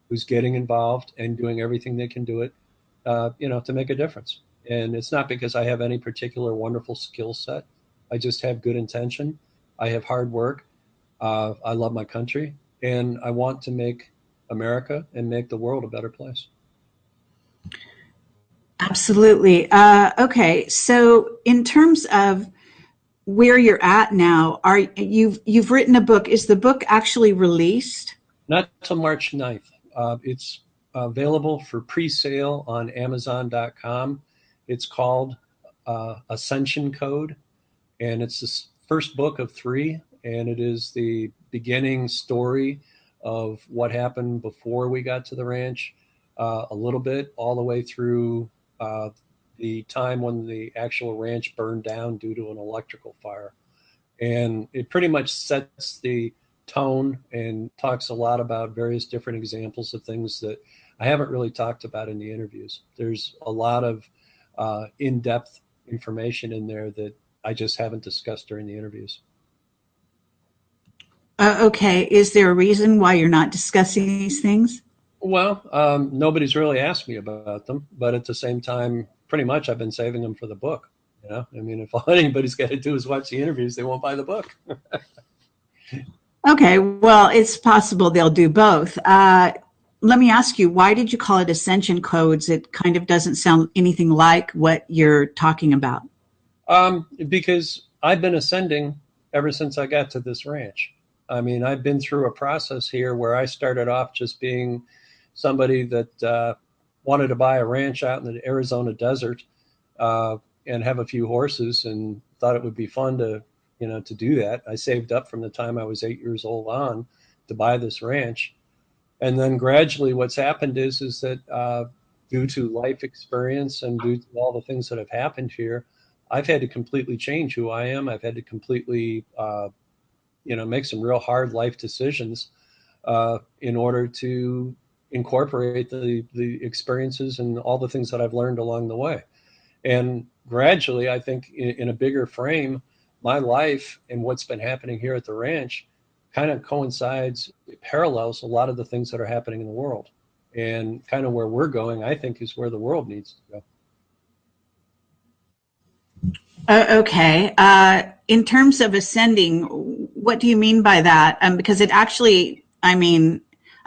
who's getting involved and doing everything they can do it, to make a difference. And it's not because I have any particular wonderful skill set. I just have good intention. I have hard work. I love my country, and I want to make America and make the world a better place. Absolutely. Okay, so in terms of where you're at now, you've written a book. Is the book actually released? Not till March 9th. It's available for pre-sale on Amazon.com. It's called Ascension Code, and it's the first book of three, and it is the beginning story of what happened before we got to the ranch, a little bit, all the way through the time when the actual ranch burned down due to an electrical fire. And it pretty much sets the tone and talks a lot about various different examples of things that I haven't really talked about in the interviews. There's a lot of in-depth information in there that I just haven't discussed during the interviews. Okay. Is there a reason why you're not discussing these things? Well, nobody's really asked me about them, but at the same time, pretty much I've been saving them for the book. I mean, if all anybody's got to do is watch the interviews, they won't buy the book. Okay. Well, it's possible they'll do both. Let me ask you, why did you call it Ascension Codes? It kind of doesn't sound anything like what you're talking about. Because I've been ascending ever since I got to this ranch. I mean, I've been through a process here where I started off just being somebody that wanted to buy a ranch out in the Arizona desert and have a few horses, and thought it would be fun to do that. I saved up from the time I was 8 years old on to buy this ranch. And then gradually what's happened is that due to life experience and due to all the things that have happened here, I've had to completely change who I am. I've had to completely, make some real hard life decisions in order to incorporate the experiences and all the things that I've learned along the way. And gradually, I think in a bigger frame, my life and what's been happening here at the ranch kind of coincides, it parallels a lot of the things that are happening in the world. And kind of where we're going, I think, is where the world needs to go. Okay. In terms of ascending, what do you mean by that? Because it actually, I mean,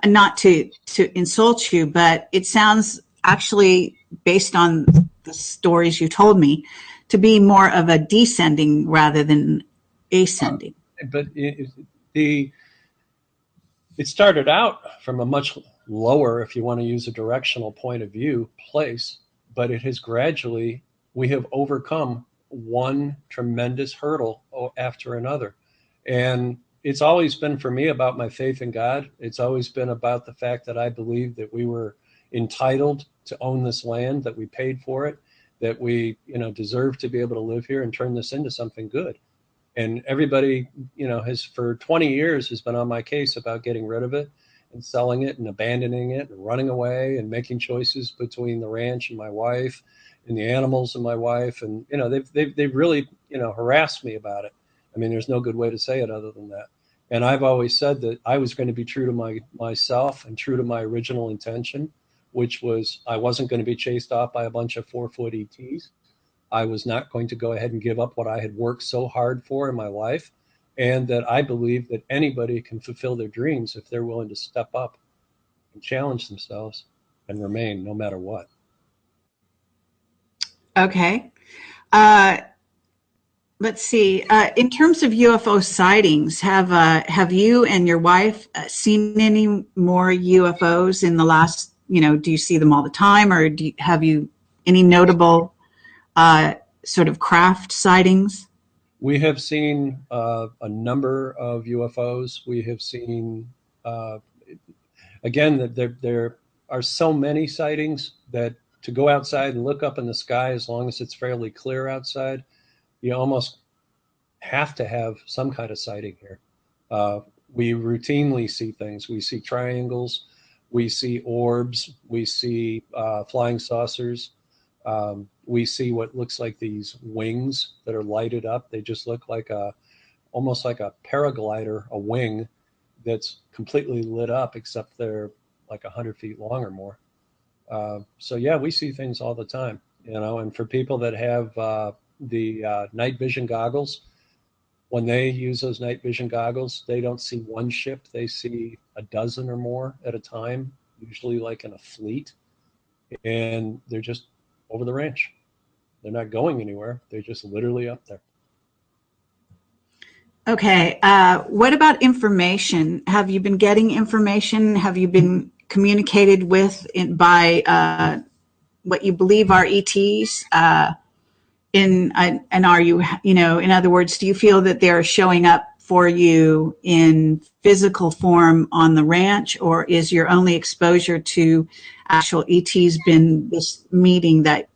not to insult you, but it sounds actually, based on the stories you told me, to be more of a descending rather than ascending. But the it started out from a much lower, if you want to use a directional point of view, place, but it has gradually, we have overcome one tremendous hurdle after another. And it's always been for me about my faith in God. It's always been about the fact that I believe that we were entitled to own this land, that we paid for it, that we, deserve to be able to live here and turn this into something good. And everybody, has for 20 years has been on my case about getting rid of it and selling it and abandoning it and running away and making choices between the ranch and my wife and the animals and my wife. And, they've really, harassed me about it. I mean, there's no good way to say it other than that. And I've always said that I was going to be true to myself and true to my original intention, which was I wasn't going to be chased off by a bunch of 4-foot ETs. I was not going to go ahead and give up what I had worked so hard for in my life, and that I believe that anybody can fulfill their dreams if they're willing to step up and challenge themselves and remain no matter what. Okay. Let's see. In terms of UFO sightings, have you and your wife seen any more UFOs in the last? Do you see them all the time, or have you any notable sort of craft sightings? We have seen a number of UFOs. We have seen, again, that there are so many sightings that to go outside and look up in the sky, as long as it's fairly clear outside, you almost have to have some kind of sighting here. We routinely see things. We see triangles, we see orbs, we see flying saucers. We see what looks like these wings that are lighted up. They just look like almost like a paraglider, a wing that's completely lit up, except they're like 100 feet long or more. So yeah, we see things all the time, and for people that have the night vision goggles, when they use those night vision goggles, they don't see one ship. They see a dozen or more at a time, usually like in a fleet. And they're just over the ranch. They're not going anywhere. They're just literally up there. Okay. What about information? Have you been getting information? Have you been communicated with by what you believe are ETs? And are you, in other words, do you feel that they're showing up for you in physical form on the ranch, or is your only exposure to actual ETs been this meeting that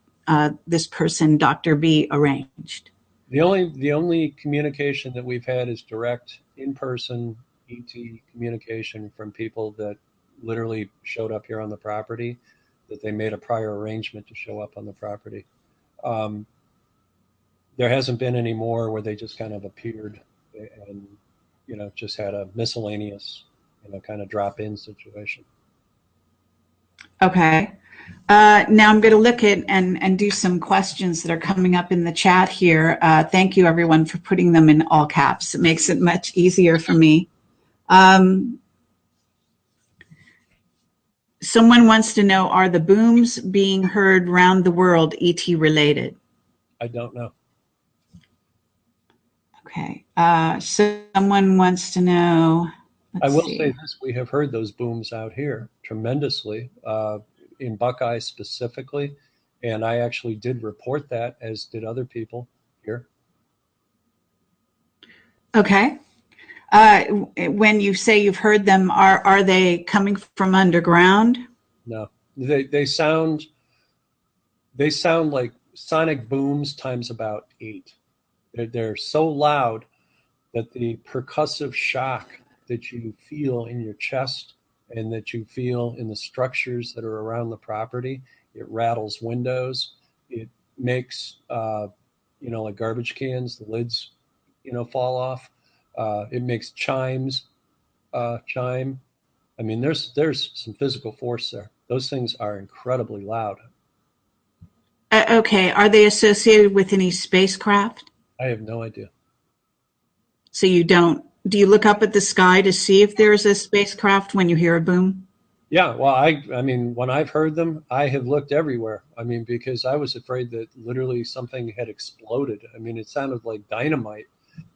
this person, Dr. B, arranged? The only communication that we've had is direct in-person ET communication from people that literally showed up here on the property, that they made a prior arrangement to show up on the property. There hasn't been any more where they just kind of appeared and, just had a miscellaneous, kind of drop-in situation. Okay. Now I'm going to look at and do some questions that are coming up in the chat here. Thank you, everyone, for putting them in all caps. It makes it much easier for me. Someone wants to know, are the booms being heard round the world ET related? I don't know. Okay. Someone wants to know. I will say this: we have heard those booms out here tremendously, in Buckeye specifically, and I actually did report that, as did other people here. Okay. When you say you've heard them, are they coming from underground? No, they sound like sonic booms times about 8. They're so loud that the percussive shock that you feel in your chest and that you feel in the structures that are around the property, it rattles windows. It makes, like garbage cans, the lids fall off. It makes chimes chime. I mean, there's some physical force there. Those things are incredibly loud. Okay, are they associated with any spacecraft? I have no idea. So you don't, do you look up at the sky to see if there's a spacecraft when you hear a boom? Yeah, well, I mean, when I've heard them, I have looked everywhere. I mean, because I was afraid that literally something had exploded. I mean, it sounded like dynamite.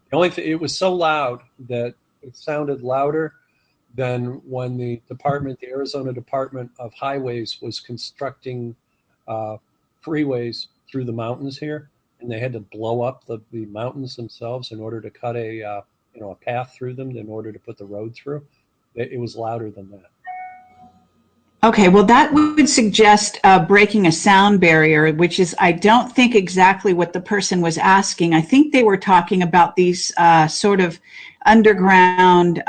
The only thing, it was so loud that it sounded louder than when the Arizona Department of Highways was constructing uh, freeways through the mountains here, and they had to blow up the mountains themselves in order to cut a path through them in order to put the road through. It was louder than that. Okay, well, that would suggest breaking a sound barrier, which is, I don't think exactly what the person was asking. I think they were talking about these sort of underground,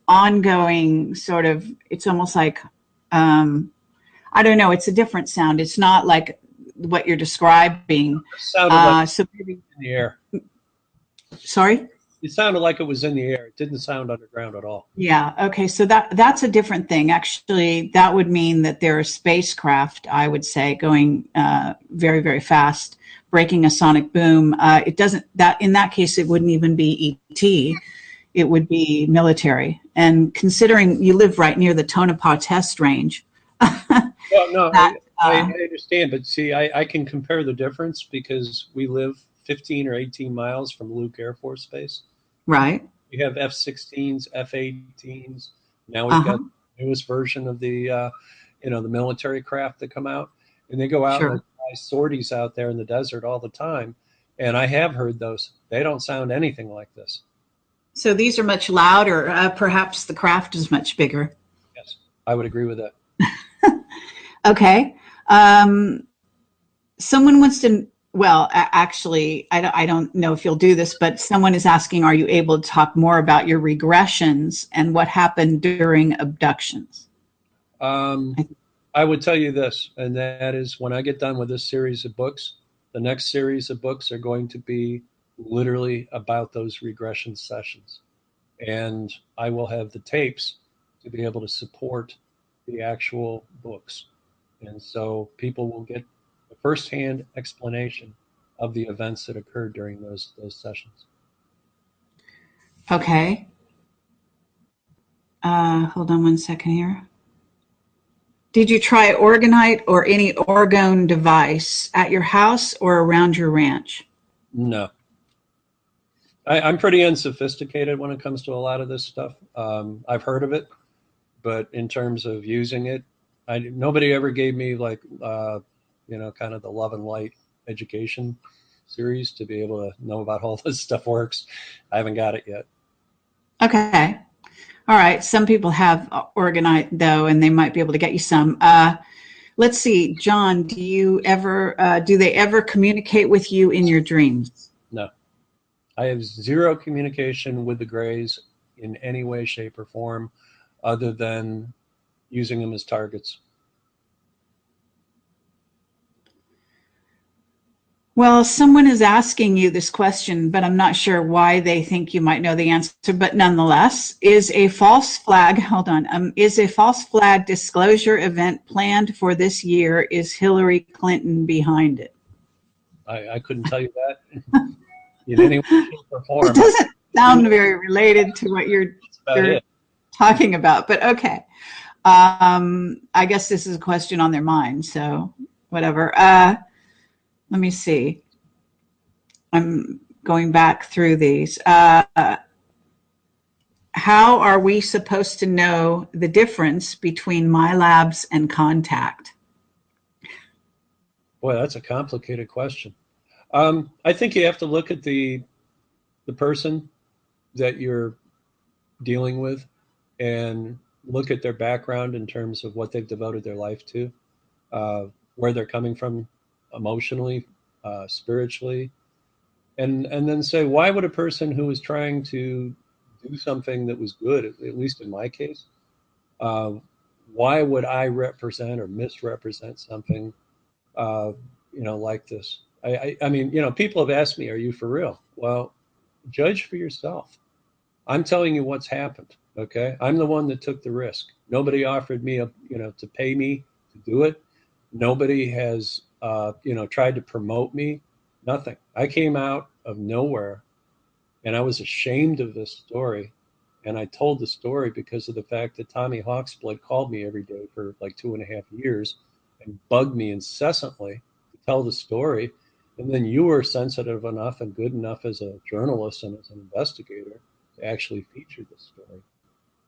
ongoing sort of, it's almost like, I don't know, it's a different sound. It's not like what you're describing. It sounded like So maybe, in the air. sorry? It sounded like it was in the air. It didn't sound underground at all. Yeah. Okay. So that's a different thing. Actually, that would mean that there are spacecraft, I would say, going very, very fast, breaking a sonic boom. It doesn't, that in that case, it wouldn't even be ET. It would be military. And considering you live right near the Tonopah test range, Well, no, that I understand, but see, I can compare the difference because we live 15 or 18 miles from Luke Air Force Base. right. We have F-16s, F-18s. Now we've Uh-huh. got the newest version of the military craft that come out, and they go out and they Sure. fly sorties out there in the desert all the time. And I have heard those. They don't sound anything like this. So these are much louder. Perhaps the craft is much bigger. Yes, I would agree with that. Okay. Um, Someone wants to, well, actually, I don't know if you'll do this, but someone is asking, are you able to talk more about your regressions and what happened during abductions? Um, I would tell you this, and that is when I get done with this series of books, the next series of books are going to be literally about those regression sessions. And I will have the tapes to be able to support the actual books. And so people will get a firsthand explanation of the events that occurred during those sessions. Okay. Hold on one second here. Did you try Orgonite or any orgone device at your house or around your ranch? No, I'm pretty unsophisticated when it comes to a lot of this stuff. I've heard of it, but in terms of using it, nobody ever gave me like kind of the love and light education series to be able to know about how this stuff works. I haven't got it yet. Okay. All right. Some people have Orgonite though, and they might be able to get you some. Let's see, John, do they ever communicate with you in your dreams? No, I have zero communication with the Greys in any way, shape, or form, other than using them as targets. Well, someone is asking you this question, but I'm not sure why they think you might know the answer. But nonetheless, hold on, is a false flag disclosure event planned for this year? Is Hillary Clinton behind it? I couldn't tell you that in any way, shape, or It form. doesn't sound very related to what That's about you're it. talking about, but okay. I guess this is a question on their mind, so whatever. Let me see. I'm going back through these. How are we supposed to know the difference between MyLabs and Contact? Boy, that's a complicated question. I think you have to look at the person that you're dealing with and look at their background in terms of what they've devoted their life to, where they're coming from emotionally, spiritually, and then say, why would a person who is trying to do something that was good, at least in my case, uh, why would I represent or misrepresent something, like this? I mean, people have asked me, "Are you for real?" Well, judge for yourself. I'm telling you what's happened. Okay, I'm the one that took the risk. Nobody offered me to pay me to do it. Nobody has tried to promote me. Nothing. I came out of nowhere, and I was ashamed of this story. And I told the story because of the fact that Tommy Hawksblood called me every day for like 2.5 years and bugged me incessantly to tell the story. And then you were sensitive enough and good enough as a journalist and as an investigator to actually feature the story.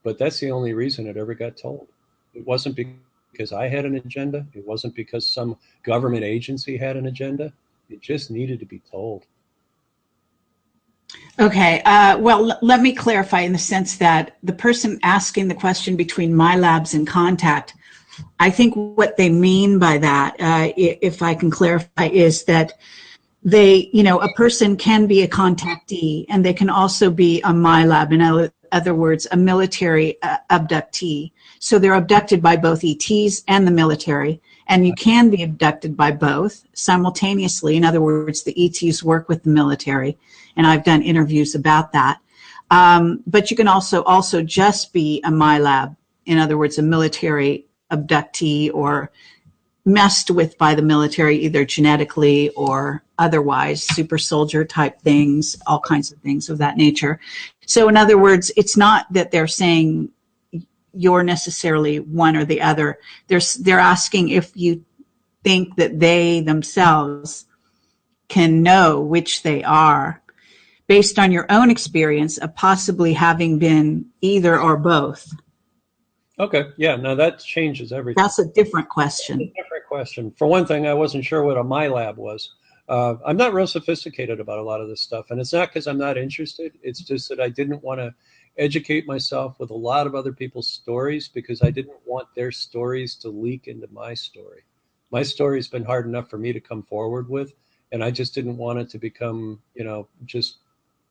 But that's the only reason it ever got told. It wasn't because I had an agenda. It wasn't because some government agency had an agenda. It just needed to be told. Okay. Well, let me clarify in the sense that the person asking the question between my labs and Contact, I think what they mean by that, if I can clarify, is that a person can be a contactee and they can also be a MyLab. In other words, a military abductee. So they're abducted by both ETs and the military. And you can be abducted by both simultaneously. In other words, the ETs work with the military. And I've done interviews about that. But you can also just be a MyLab. In other words, a military abductee or messed with by the military, either genetically or otherwise, super soldier type things, all kinds of things of that nature. So in other words, it's not that they're saying you're necessarily one or the other. They're asking if you think that they themselves can know which they are based on your own experience of possibly having been either or both. Okay. Yeah. Now that changes everything. That's a different question. That's a different question. For one thing, I wasn't sure what a MyLab was. I'm not real sophisticated about a lot of this stuff. And it's not because I'm not interested. It's just that I didn't want to educate myself with a lot of other people's stories because I didn't want their stories to leak into my story. My story's been hard enough for me to come forward with, and I just didn't want it to become, just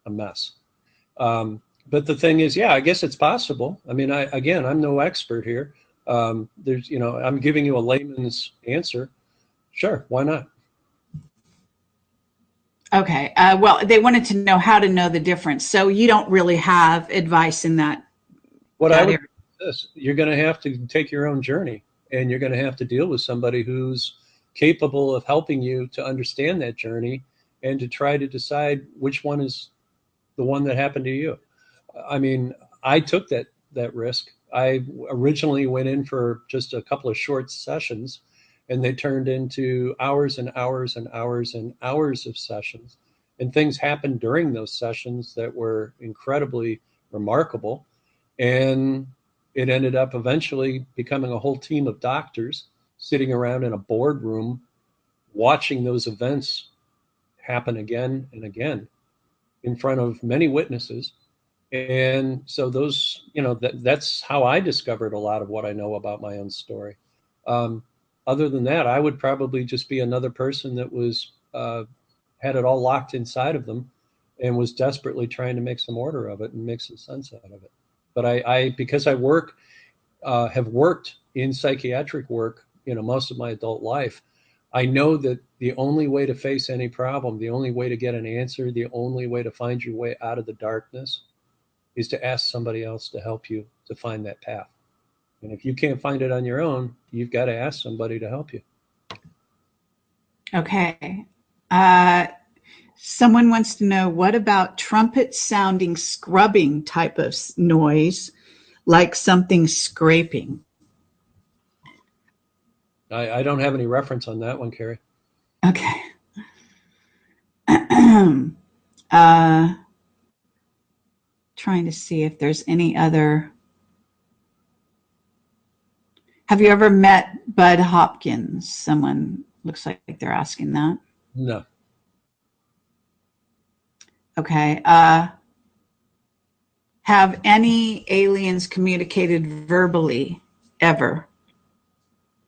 a mess. But the thing is, yeah, I guess it's possible. I mean, I'm no expert here. I'm giving you a layman's answer. Sure, why not? Okay. Well, they wanted to know how to know the difference. So you don't really have advice in that. What I would say is this: you're going to have to take your own journey, and you're going to have to deal with somebody who's capable of helping you to understand that journey and to try to decide which one is the one that happened to you. I mean, I took that risk. I originally went in for just a couple of short sessions, and they turned into hours and hours and hours and hours of sessions. And things happened during those sessions that were incredibly remarkable. And it ended up eventually becoming a whole team of doctors sitting around in a boardroom watching those events happen again and again in front of many witnesses. And so those, that's how I discovered a lot of what I know about my own story. Other than that, I would probably just be another person that was had it all locked inside of them and was desperately trying to make some order of it and make some sense out of it. But I because I have worked in psychiatric work, most of my adult life, I know that the only way to face any problem, the only way to get an answer, the only way to find your way out of the darkness is to ask somebody else to help you to find that path. And if you can't find it on your own, you've got to ask somebody to help you. Okay. Someone wants to know, what about trumpet sounding scrubbing type of noise, like something scraping? I don't have any reference on that one, Carrie. Okay. Trying to see if there's any other. Have you ever met Bud Hopkins? Someone looks like they're asking that. No. Okay. Have any aliens communicated verbally ever?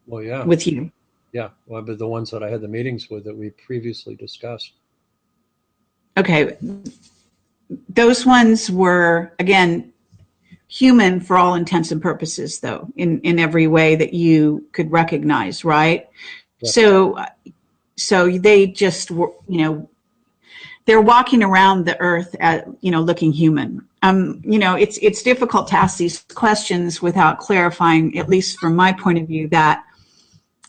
Well, yeah. With you? Yeah. Well, but the ones that I had the meetings with that we previously discussed. Okay. Those ones were, again, human for all intents and purposes, though, in every way that you could recognize, right? Yeah. So they just were, they're walking around the earth at, looking human. It's difficult to ask these questions without clarifying, at least from my point of view, that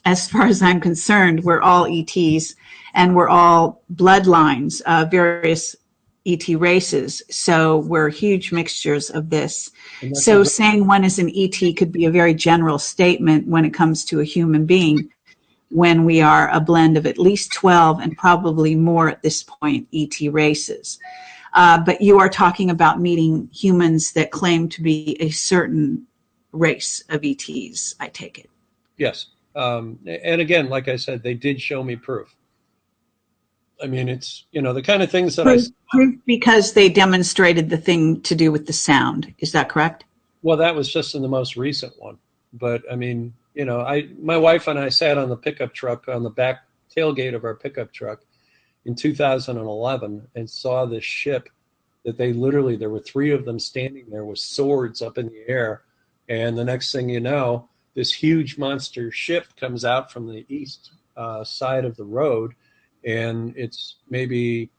as far as I'm concerned, we're all ETs and we're all bloodlines of various ET races. So we're huge mixtures of this. So saying one is an ET could be a very general statement when it comes to a human being, when we are a blend of at least 12 and probably more at this point ET races. But you are talking about meeting humans that claim to be a certain race of ETs, I take it. Yes. And again, like I said, they did show me proof. I mean, it's, the kind of things that proof because they demonstrated the thing to do with the sound. Is that correct? Well, that was just in the most recent one. But I mean, my wife and I sat on the pickup truck on the back tailgate of our pickup truck in 2011 and saw this ship that there were 3 of them standing there with swords up in the air. And the next thing you know, this huge monster ship comes out from the east side of the road, and it's maybe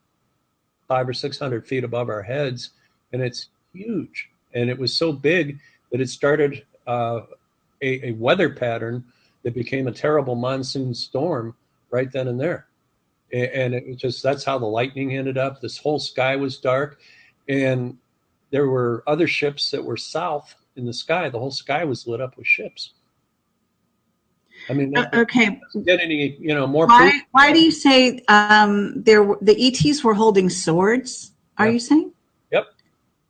500 or 600 feet above our heads, and it's huge. And it was so big that it started a weather pattern that became a terrible monsoon storm right then and there. And it was just, that's how the lightning ended up. This whole sky was dark, and there were other ships that were south in the sky. The whole sky was lit up with ships. I mean, okay. Get any, more? Why do you say the ETs were holding swords? Are you saying? Yep.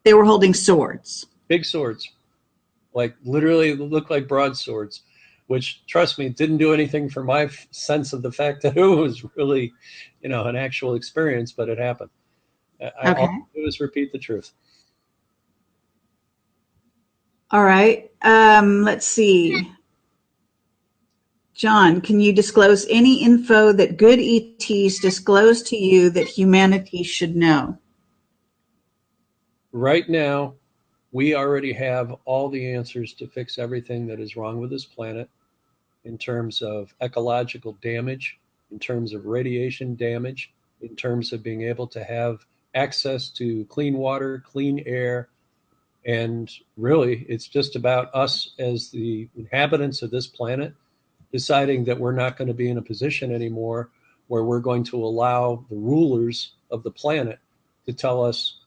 They were holding swords. Big swords, like literally looked like broadswords, which, trust me, didn't do anything for my sense of the fact that it was really, an actual experience, but it happened. All I do is repeat the truth. All right. Let's see. John, can you disclose any info that good ETs disclose to you that humanity should know? Right now, we already have all the answers to fix everything that is wrong with this planet in terms of ecological damage, in terms of radiation damage, in terms of being able to have access to clean water, clean air. And really, it's just about us as the inhabitants of this planet deciding that we're not going to be in a position anymore where we're going to allow the rulers of the planet to tell us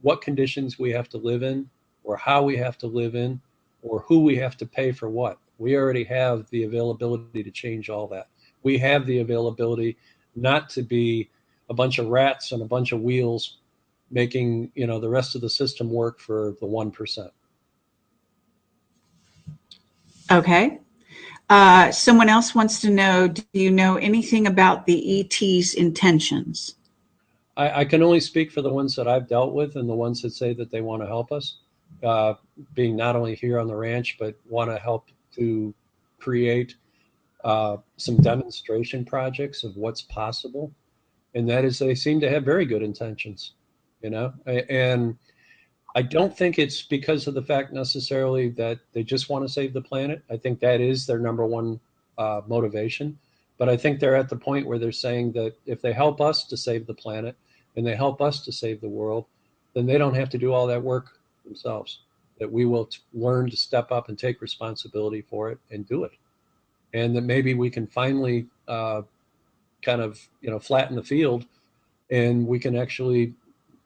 what conditions we have to live in, or how we have to live in, or who we have to pay for what. We already have the availability to change all that. We have the availability not to be a bunch of rats and a bunch of wheels making, the rest of the system work for the 1%. Okay. Someone else wants to know, do you know anything about the ET's intentions? I can only speak for the ones that I've dealt with and the ones that say that they want to help us, being not only here on the ranch, but want to help to create some demonstration projects of what's possible. And that is, they seem to have very good intentions, and I don't think it's because of the fact necessarily that they just want to save the planet. I think that is their number one motivation. But I think they're at the point where they're saying that if they help us to save the planet and they help us to save the world, then they don't have to do all that work themselves, that we will learn to step up and take responsibility for it and do it. And that maybe we can finally kind of, flatten the field, and we can actually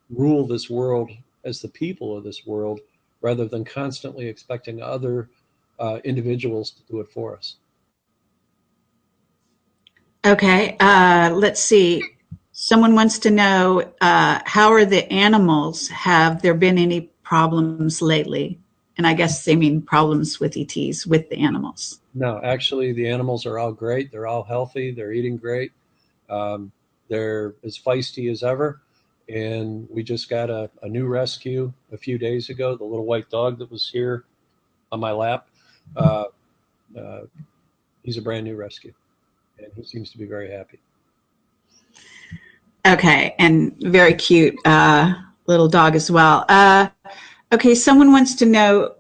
rule this world as the people of this world, rather than constantly expecting other individuals to do it for us. Okay, let's see. Someone wants to know, how are the animals? Have there been any problems lately? And I guess they mean problems with ETs, with the animals. No, actually, the animals are all great. They're all healthy. They're eating great. They're as feisty as ever. And we just got a new rescue a few days ago, the little white dog that was here on my lap. He's a brand new rescue, and he seems to be very happy. Okay, and very cute little dog as well. Okay, someone wants to know,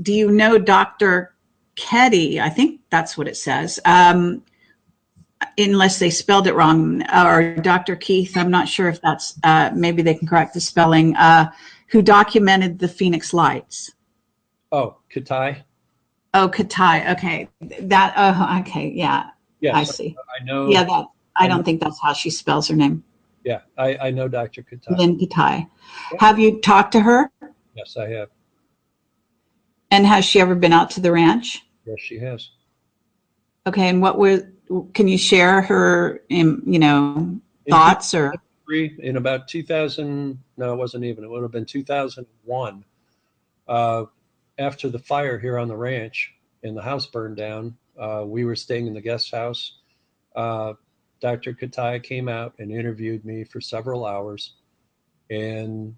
do you know Dr. Ketty? I think that's what it says. unless they spelled it wrong, or Dr. Keith, I'm not sure if that's, maybe they can correct the spelling, who documented the Phoenix Lights. Oh, Katai? Oh, Katai. Okay. That, oh, okay. Yeah. I Yes, see. I know. Yeah, that, I I know. don't think that's how she spells her name. Yeah, I know Dr. Katai. Lynn Katai. Yeah. Have you talked to her? Yes, I have. And has she ever been out to the ranch? Yes, she has. Okay. And can you share her, In thoughts or? 2003, in about 2000, no, it wasn't even, it would have been 2001, uh, after the fire here on the ranch and the house burned down, we were staying in the guest house. Uh, Dr. Katai came out and interviewed me for several hours, and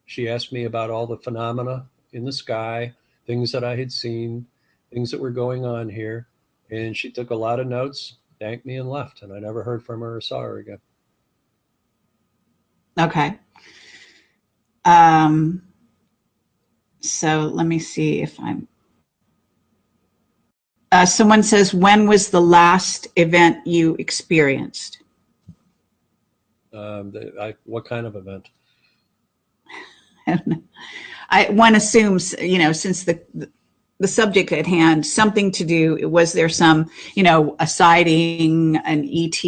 she asked me about all the phenomena in the sky, things that I had seen, things that were going on here. And she took a lot of notes, thanked me, and left. And I never heard from her or saw her again. Okay. Um, so let me see if I'm. Someone says, when was the last event you experienced? What kind of event? One assumes, since the subject at hand, something to do. Was there some, a sighting, an ET?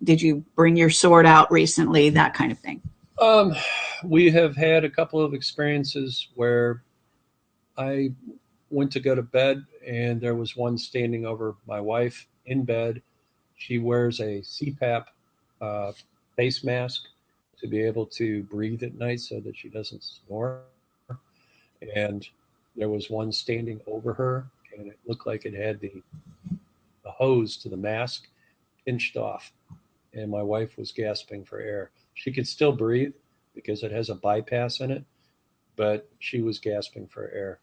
Did you bring your sword out recently? That kind of thing. Um, we have had a couple of experiences where I went to go to bed and there was one standing over my wife in bed. She wears a CPAP uh, face mask to be able to breathe at night so that she doesn't snore. And there was one standing over her, and it looked like it had the hose to the mask pinched off. And my wife was gasping for air. She could still breathe because it has a bypass in it, but she was gasping for air.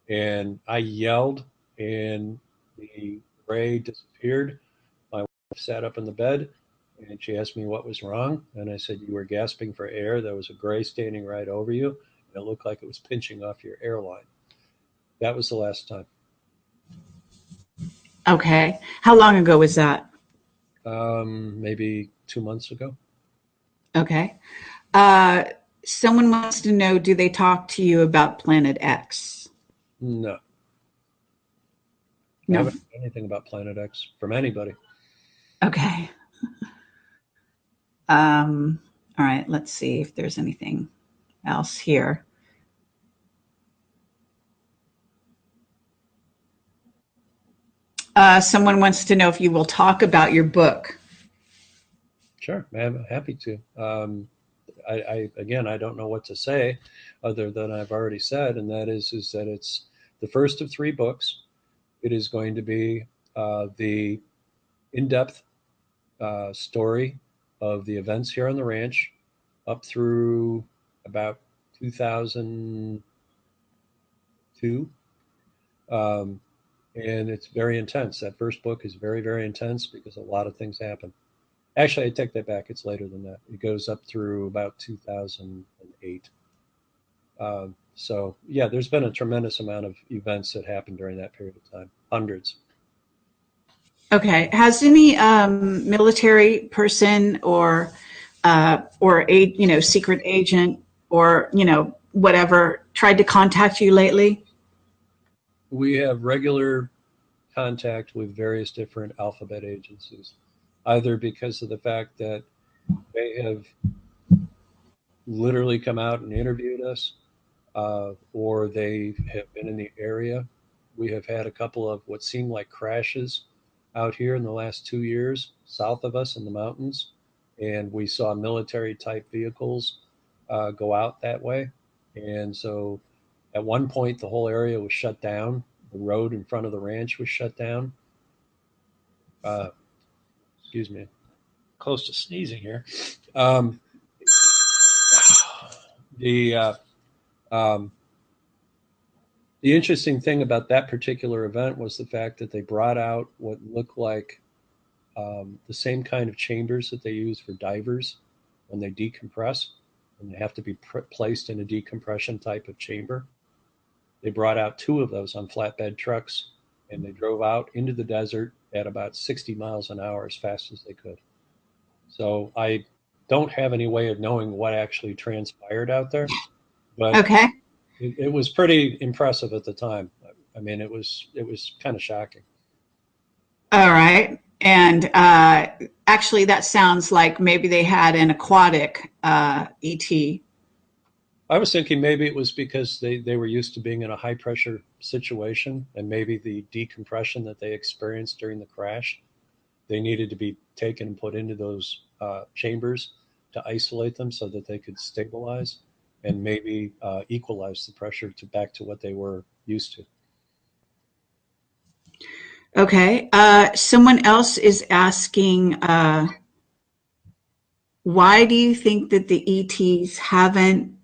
And I yelled, and the ray disappeared. My wife sat up in the bed, and she asked me what was wrong. And I said, "You were gasping for air. There was a gray standing right over you, and it looked like it was pinching off your airline." That was the last time. Okay. How long ago was that? Maybe 2 months ago. Okay. Uh, Someone wants to know, do they talk to you about Planet X? No, I No. haven't heard anything about Planet X from anybody. Okay. All right. Let's see if there's anything else here. Someone wants to know if you will talk about your book. Sure, I'm happy to. Again, I don't know what to say other than I've already said, and that is that it's the first of three books. It is going to be the in-depth story of the events here on the ranch up through about 2002. Um, and it's very intense. That first book is very, very intense because a lot of things happen. Actually, I take that back. It's later than that. It goes up through about 2008. So, yeah, there's been a tremendous amount of events that happened during that period of time, hundreds. Okay. Has any military person or a secret agent or whatever tried to contact you lately? We have regular contact with various different alphabet agencies, either because of the fact that they have literally come out and interviewed us, or they have been in the area. We have had a couple of what seem like crashes out here in the last 2 years south of us in the mountains, and we saw military type vehicles go out that way. And so at one point, the whole area was shut down. The road in front of the ranch was shut down. Uh, Excuse me, close to sneezing here. Um, the um, The interesting thing about that particular event was the fact that they brought out what looked like the same kind of chambers that they use for divers when they decompress, and they have to be placed in a decompression type of chamber. They brought out two of those on flatbed trucks, and they drove out into the desert at about 60 miles an hour as fast as they could. So I don't have any way of knowing what actually transpired out there, but Okay. it was pretty impressive at the time. I mean, it was kind of shocking. All right. And actually, that sounds like maybe they had an aquatic ET. I was thinking maybe it was because they were used to being in a high pressure situation, and maybe the decompression that they experienced during the crash, they needed to be taken and put into those chambers to isolate them so that they could stabilize and maybe equalize the pressure to back to what they were used to. Okay. Someone else is asking, why do you think that the ETs haven't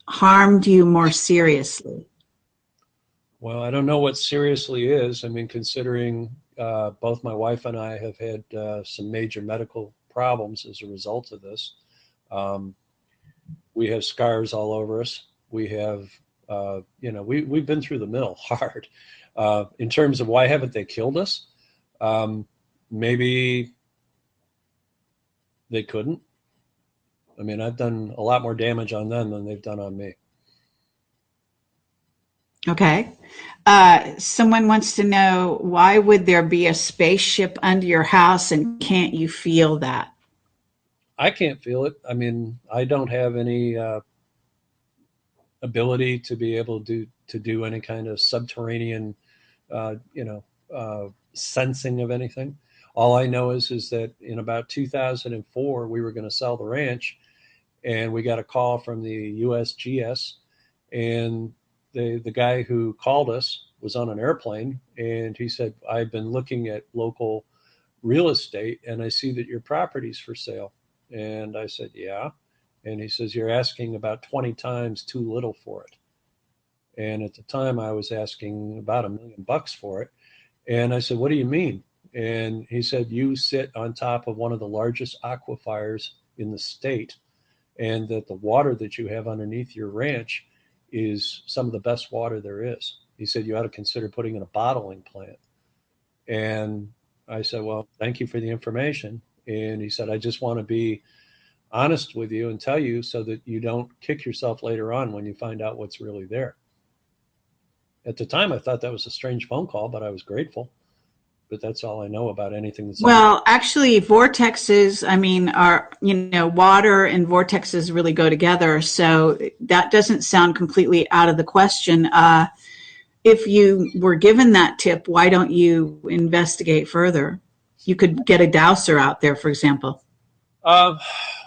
harmed you more seriously? Well, I don't know what seriously is. I mean, considering both my wife and I have had some major medical problems as a result of this. Um, we have scars all over us. We have, we've been through the mill hard. In terms of why haven't they killed us? Um, Maybe they couldn't. I mean, I've done a lot more damage on them than they've done on me. Okay. Someone wants to know, why would there be a spaceship under your house and can't you feel that? I can't feel it. I mean, I don't have any ability to be able to do any kind of subterranean, uh, you know, sensing of anything. All I know is that in about 2004 we were going to sell the ranch, and we got a call from the USGS, and the guy who called us was on an airplane, and he said, I've been looking at local real estate and I see that your property's for sale. And I said, yeah. And he says, you're asking about 20 times too little for it. And at the time I was asking about $1 million for it. And I said, what do you mean? And he said, you sit on top of one of the largest aquifers in the state, and that the water that you have underneath your ranch is some of the best water there is. He said, you ought to consider putting in a bottling plant. And I said, well, thank you for the information. And he said, I just want to be honest with you and tell you so that you don't kick yourself later on when you find out what's really there. At the time, I thought that was a strange phone call, but I was grateful. But that's all I know about anything that's under. Well, actually, vortexes, I mean, are, water and vortexes really go together. So that doesn't sound completely out of the question. If you were given that tip, why don't you investigate further? You could get a dowser out there, for example. Uh,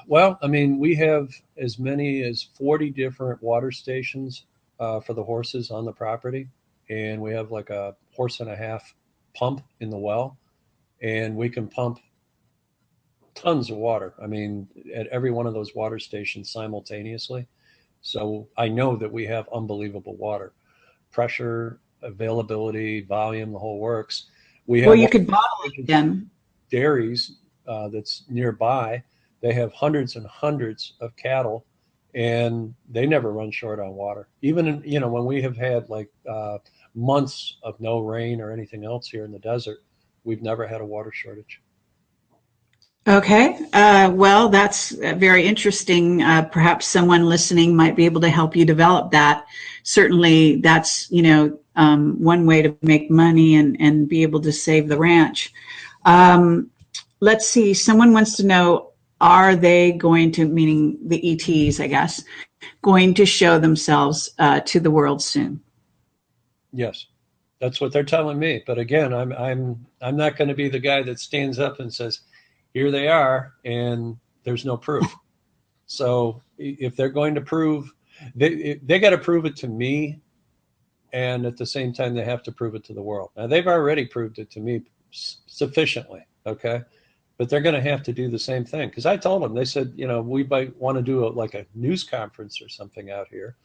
well, I mean, we have as many as 40 different water stations for the horses on the property. And we have like a horse and a half pump in the well. And we can pump tons of water. I mean, at every one of those water stations simultaneously. So I know that we have unbelievable water pressure, availability, volume, the whole works. We Well, have you one could bottle it then. dairies that's nearby. They have hundreds and hundreds of cattle, and they never run short on water. Even in, when we have had like months of no rain or anything else here in the desert, we've never had a water shortage. Okay. Well, that's very interesting. Perhaps someone listening might be able to help you develop that. Certainly, that's, one way to make money and be able to save the ranch. Let's see. Someone wants to know, are they going to, meaning the ETs, I guess, going to show themselves to the world soon? Yes, that's what they're telling me. But again, I'm not going to be the guy that stands up and says, "Here they are," and there's no proof. So if they're going to prove, they got to prove it to me, and at the same time they have to prove it to the world. Now they've already proved it to me sufficiently, okay, but they're going to have to do the same thing, because I told them, they said, we might want to do like a news conference or something out here.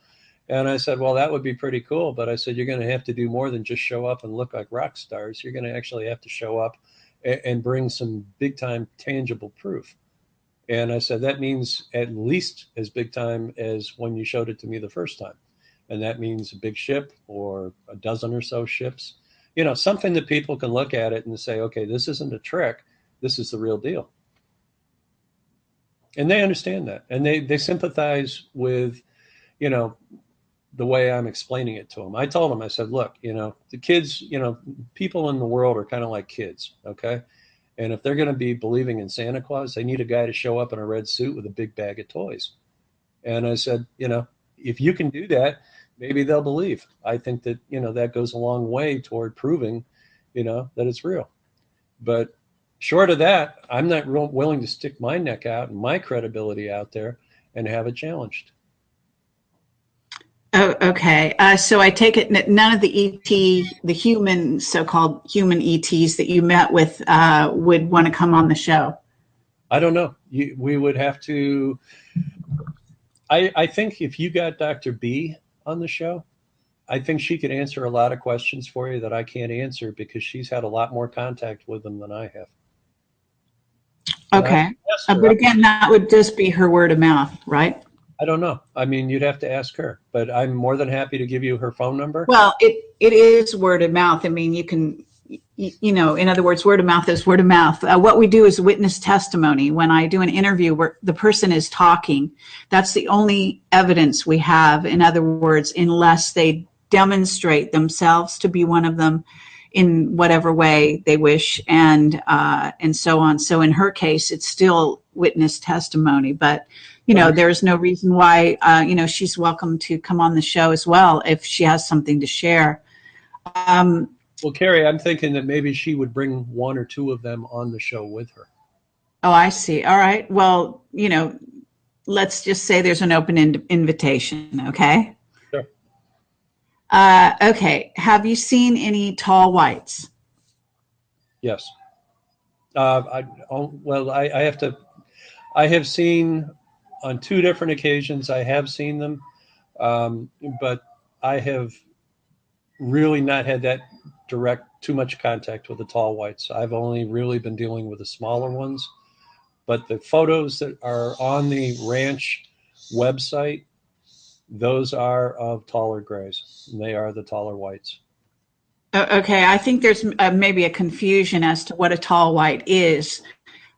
And I said, well, that would be pretty cool. But I said, you're going to have to do more than just show up and look like rock stars. You're going to actually have to show up and bring some big time tangible proof. And I said, that means at least as big time as when you showed it to me the first time. And that means a big ship or a dozen or so ships. something that people can look at it and say, okay, this isn't a trick. This is the real deal. And they understand that. And they sympathize with, the way I'm explaining it to them. I told them, I said, look, the kids, people in the world are kind of like kids, okay? And if they're going to be believing in Santa Claus, they need a guy to show up in a red suit with a big bag of toys. And I said, if you can do that, maybe they'll believe. I think that, that goes a long way toward proving, that it's real. But short of that, I'm not willing to stick my neck out and my credibility out there and have it challenged. Oh, okay. So I take it none of the the human, so-called human ETs that you met with would want to come on the show. I don't know. We would have to. I think if you got Dr. B on the show, I think she could answer a lot of questions for you that I can't answer because she's had a lot more contact with them than I have. Okay. But again, that would just be her word of mouth, right? I don't know. I mean, you'd have to ask her, but I'm more than happy to give you her phone number. Well, it is word of mouth. I mean, you can, in other words, word of mouth is word of mouth. What we do is witness testimony. When I do an interview where the person is talking, that's the only evidence we have. In other words, unless they demonstrate themselves to be one of them in whatever way they wish, and so on. So in her case, it's still witness testimony, but there's no reason why, she's welcome to come on the show as well if she has something to share. Well, Carrie, I'm thinking that maybe she would bring one or two of them on the show with her. Oh, I see. All right. Well, let's just say there's an open invitation. Okay. Sure. Okay. Have you seen any tall whites? Yes. I have seen on two different occasions. I have seen them, but I have really not had that too much contact with the tall whites. I've only really been dealing with the smaller ones, but the photos that are on the ranch website, those are of taller grays. And they are the taller whites. Okay. I think there's maybe a confusion as to what a tall white is.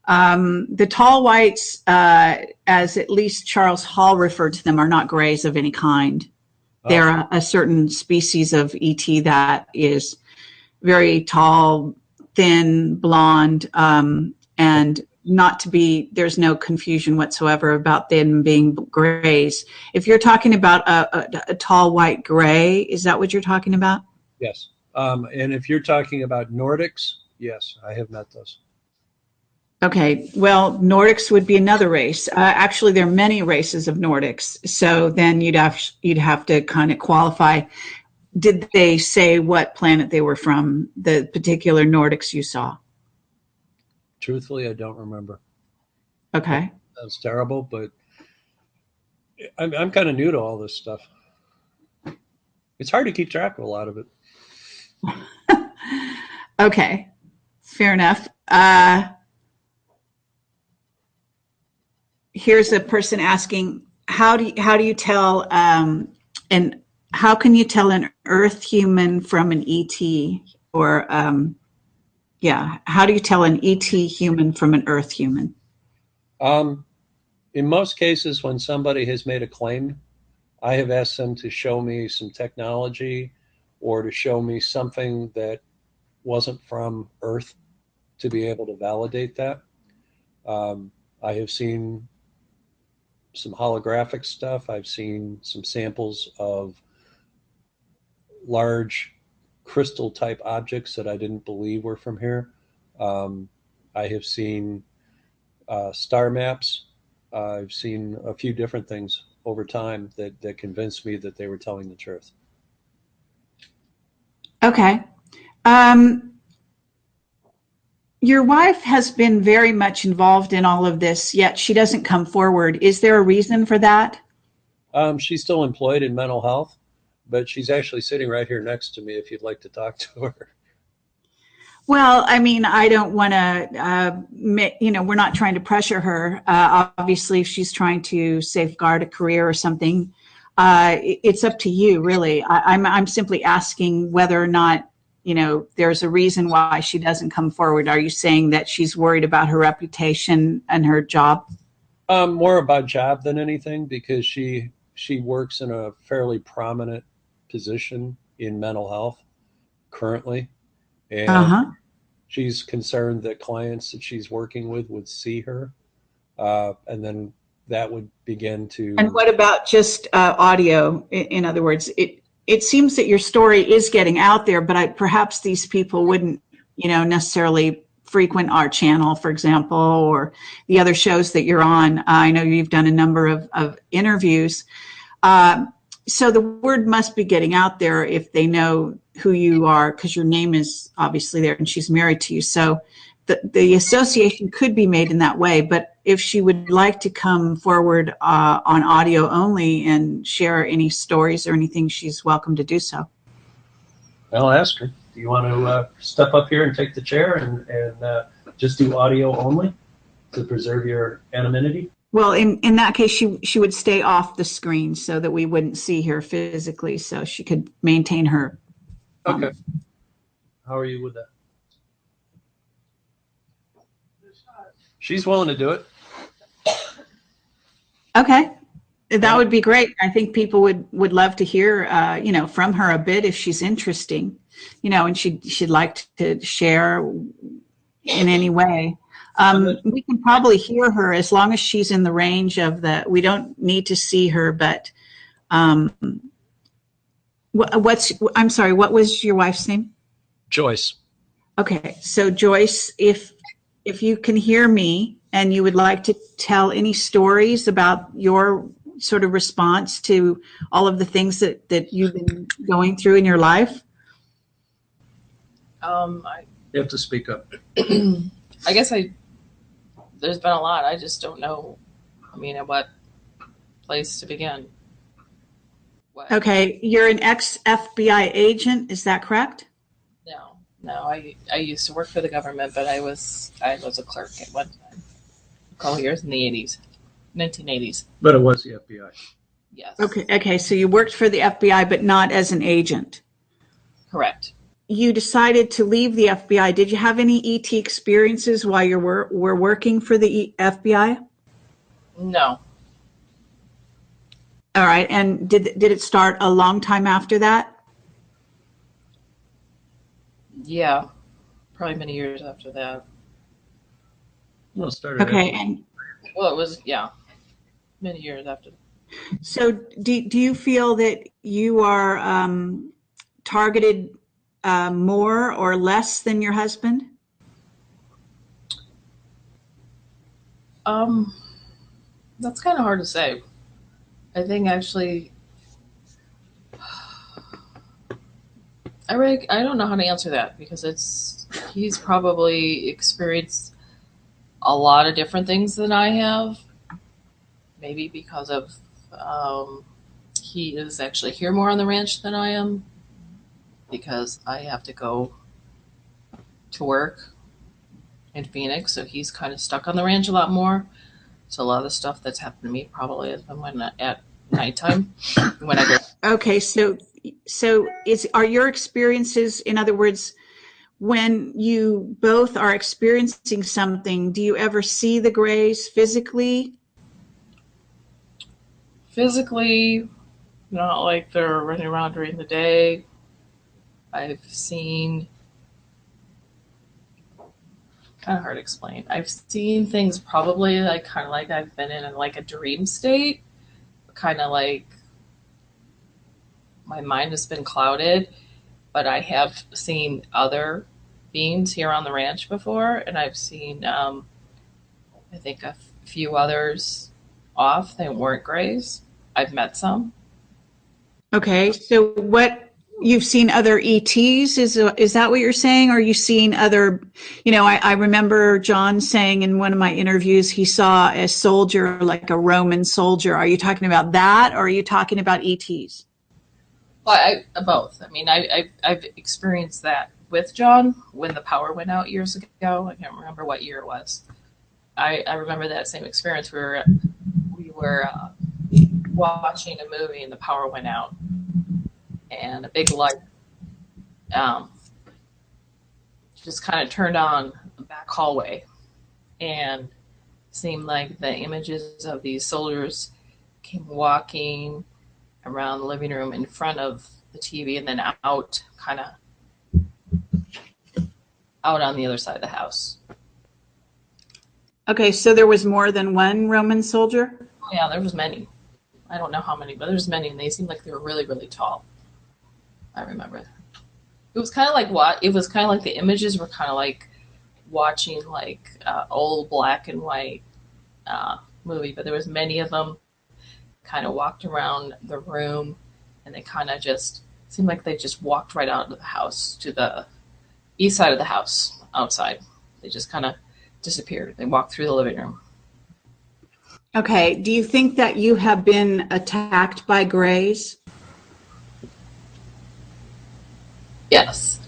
The tall whites, as at least Charles Hall referred to them, are not grays of any kind. They're a certain species of ET that is very tall, thin, blonde, and there's no confusion whatsoever about them being grays. If you're talking about a tall white gray, is that what you're talking about? Yes. And if you're talking about Nordics, yes, I have met those. Okay, well, Nordics would be another race. Actually, there are many races of Nordics. So then you'd have to kind of qualify. Did they say what planet they were from, the particular Nordics you saw? Truthfully, I don't remember. Okay. That's terrible, but I'm kind of new to all this stuff. It's hard to keep track of a lot of it. Okay, fair enough. Here's a person asking, how do you tell and how can you tell an Earth human from an ET? Or how do you tell an ET human from an Earth human? In most cases, when somebody has made a claim, I have asked them to show me some technology or to show me something that wasn't from Earth to be able to validate that. I have seen some holographic stuff. I've seen some samples of large crystal type objects that I didn't believe were from here. I have seen star maps. I've seen a few different things over time that convinced me that they were telling the truth. Okay. Your wife has been very much involved in all of this, yet she doesn't come forward. Is there a reason for that? She's still employed in mental health, but she's actually sitting right here next to me if you'd like to talk to her. Well, I mean, I don't want to, we're not trying to pressure her. Obviously, if she's trying to safeguard a career or something, it's up to you, really. I'm simply asking whether or not there's a reason why she doesn't come forward. Are you saying that she's worried about her reputation and her job? More about job than anything, because she works in a fairly prominent position in mental health currently, and Uh-huh. she's concerned that clients that she's working with would see her, and then that would begin And to. what about just audio? In other words, it seems that your story is getting out there, but perhaps these people wouldn't, necessarily frequent our channel, for example, or the other shows that you're on. I know you've done a number of interviews. So the word must be getting out there if they know who you are, because your name is obviously there and she's married to you. So the association could be made in that way. But if she would like to come forward on audio only and share any stories or anything, she's welcome to do so. I'll ask her. Do you want to step up here and take the chair and just do audio only to preserve your anonymity? Well, in that case, she would stay off the screen so that we wouldn't see her physically, so she could maintain her. Okay. How are you with that? She's willing to do it. Okay. That would be great. I think people would love to hear, from her a bit if she's interesting, and she'd like to share in any way. We can probably hear her as long as she's in the range of we don't need to see her, but I'm sorry, what was your wife's name? Joyce. Okay. So Joyce, if you can hear me and you would like to tell any stories about your sort of response to all of the things that you've been going through in your life. You have to speak up. I guess there's been a lot. I just don't know, at what place to begin. Okay. You're an ex-FBI agent. Is that correct? No. I used to work for the government, but I was a clerk at one time. A couple years in the 1980s. But it was the FBI. Yes. Okay. So you worked for the FBI, but not as an agent. Correct. You decided to leave the FBI. Did you have any ET experiences while you were working for the FBI? No. All right. And did it start a long time after that? Yeah. Probably many years after that. Well, it started. Okay. Well, it was, many years after. So do you feel that you are targeted more or less than your husband? That's kind of hard to say. I think actually, I don't know how to answer that, because he's probably experienced a lot of different things than I have. Maybe because of he is actually here more on the ranch than I am, because I have to go to work in Phoenix, so he's kind of stuck on the ranch a lot more. So a lot of the stuff that's happened to me probably has been at nighttime when I go. Okay, so are your experiences, in other words, when you both are experiencing something, do you ever see the grays physically? Physically, not like they're running around during the day. I've seen, kind of hard to explain. I've seen things probably kind of like I've been in like a dream state, kind of like my mind has been clouded, but I have seen other beings here on the ranch before, and I've seen, I think a few others off. They weren't grays. I've met some. Okay, so you've seen other ETs? Is that what you're saying? Or are you seeing other, I remember John saying in one of my interviews, he saw a soldier, like a Roman soldier. Are you talking about that, or are you talking about ETs? Well, both. I've experienced that with John when the power went out years ago. I can't remember what year it was. I remember that same experience where we were watching a movie and the power went out, and a big light just kind of turned on the back hallway, and seemed like the images of these soldiers came walking around the living room in front of the TV and then out, kind of out on the other side of the house. Okay, so there was more than one Roman soldier? Oh, yeah, there was many. I don't know how many, but there's many, and they seemed like they were really, really tall. I remember. It was kind of like what? It was kind of like the images were kind of like watching like old black and white movie, but there was many of them kind of walked around the room, and they kind of just seemed like they just walked right out of the house to the east side of the house outside. They just kind of disappeared. They walked through the living room. Okay, do you think that you have been attacked by Greys? Yes.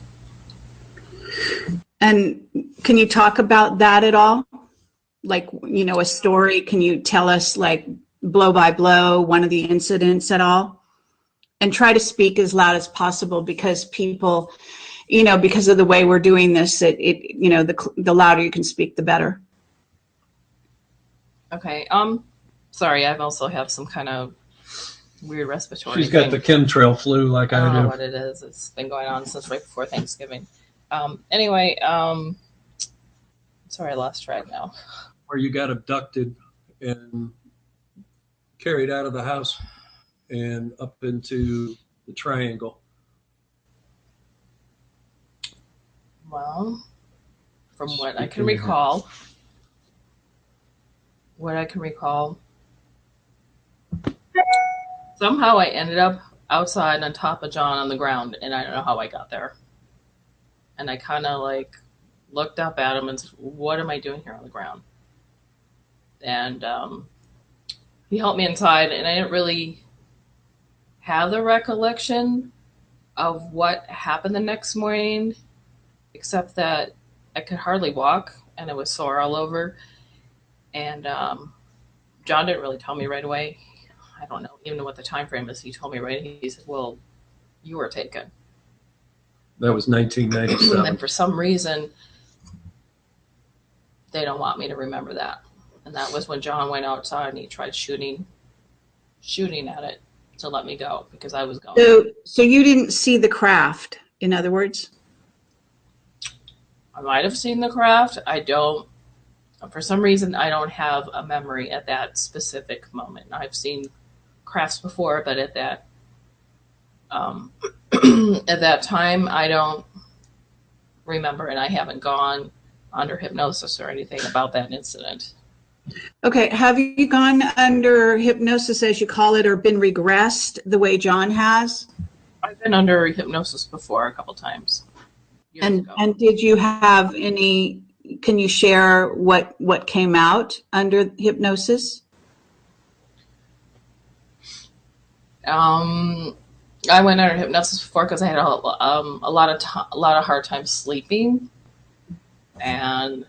And can you talk about that at all? Like, you know, a story, can you tell us like blow by blow one of the incidents at all? And try to speak as loud as possible, because people, you know, because of the way we're doing this, you know, the louder you can speak, the better. Okay. Sorry, I also have some kind of weird respiratory She's got the chemtrail flu like I I don't know do. what it is. It's been going on since right before Thanksgiving. Anyway, sorry, I lost track now. Where you got abducted and carried out of the house and up into the triangle. Well, from what I can recall, somehow I ended up outside on top of John on the ground, and I don't know how I got there. And I kind of like looked up at him and said, "What am I doing here on the ground?" And he helped me inside, and I didn't really have the recollection of what happened the next morning, except that I could hardly walk and it was sore all over. And John didn't really tell me right away. I don't know even what the time frame is. He told me right. He said, "Well, you were taken." That was 1997. And for some reason, they don't want me to remember that. And that was when John went outside and he tried shooting at it to let me go because I was going. So you didn't see the craft, in other words? I might have seen the craft. I don't. For some reason, I don't have a memory at that specific moment. I've seen crafts before, but at that at that time, I don't remember, and I haven't gone under hypnosis or anything about that incident. Okay, have you gone under hypnosis, as you call it, or been regressed the way John has? I've been under hypnosis before a couple times. And did you have any? Can you share what came out under hypnosis? I went under hypnosis before because I had a lot of hard time sleeping, and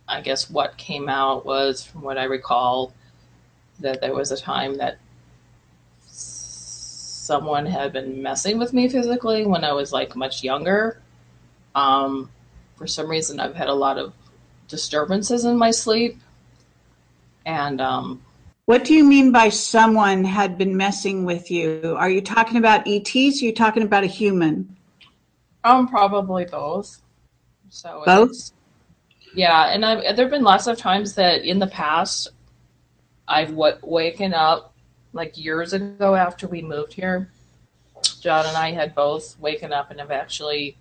I guess what came out was, from what I recall, that there was a time that someone had been messing with me physically when I was like much younger. For some reason, I've had a lot of disturbances in my sleep, and what do you mean by someone had been messing with you? Are you talking about ETs? Or are you talking about a human? Probably both. So both? Yeah, and there've been lots of times that in the past I've waken up, like years ago after we moved here. John and I had both waken up and have actually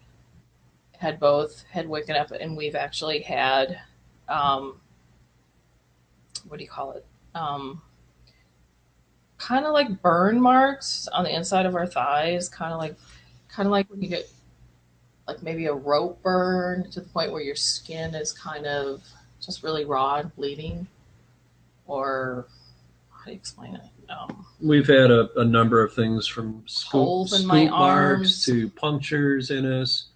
had waken up, and we've actually had what do you call it? Kind of like burn marks on the inside of our thighs, kind of like when you get like maybe a rope burn to the point where your skin is kind of just really raw and bleeding. Or how do you explain it? We've had a number of things, from holes in scoop my marks arms to punctures in us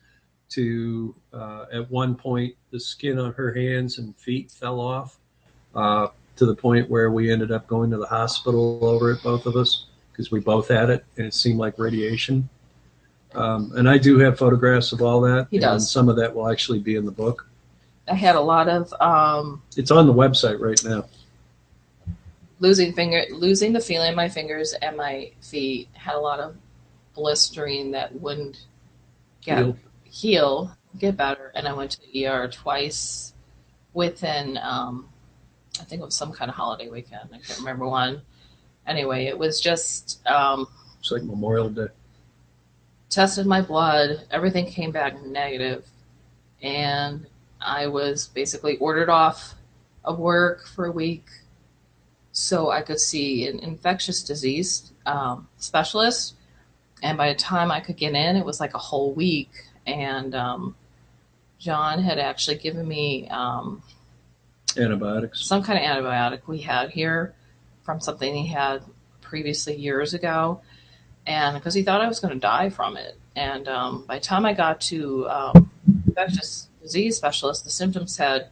to at one point the skin on her hands and feet fell off to the point where we ended up going to the hospital over it, both of us, because we both had it and it seemed like radiation. And I do have photographs of all that. He does. And some of that will actually be in the book. I had a lot of It's on the website right now. losing the feeling in my fingers and my feet. Had a lot of blistering that wouldn't get better, and I went to the ER twice within I think it was some kind of holiday weekend. I can't remember one. Anyway, it was just It's like Memorial Day. tested my blood. Everything came back negative, and I was basically ordered off of work for a week so I could see an infectious disease specialist. And by the time I could get in, it was like a whole week. And John had actually given me Antibiotics. some kind of antibiotic we had here from something he had previously years ago. And because he thought I was going to die from it. And by the time I got to infectious disease specialist, the symptoms had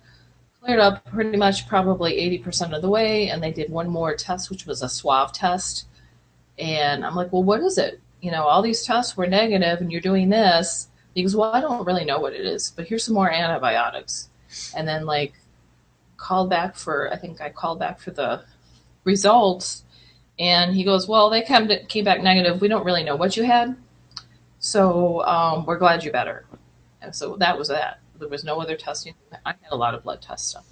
cleared up pretty much probably 80% of the way. And they did one more test, which was a swab test. And I'm like, well, what is it? You know, all these tests were negative and you're doing this. He goes, well, I don't really know what it is, but here's some more antibiotics. And then I called back for the results. And he goes, well, they came back negative. We don't really know what you had. So we're glad you're better. And so that was that. There was no other testing. I had a lot of blood tests stuff.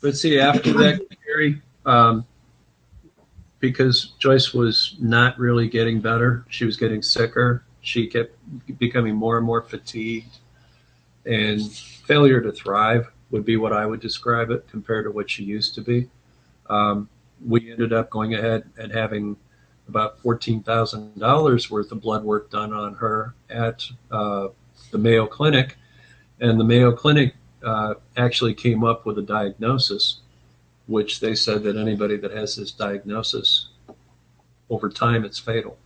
But see, after that, Carrie, because Joyce was not really getting better, she was getting sicker. She kept becoming more and more fatigued, and failure to thrive would be what I would describe it compared to what she used to be. We ended up going ahead and having about $14,000 worth of blood work done on her at the Mayo Clinic. And the Mayo Clinic actually came up with a diagnosis, which they said that anybody that has this diagnosis, over time, it's fatal.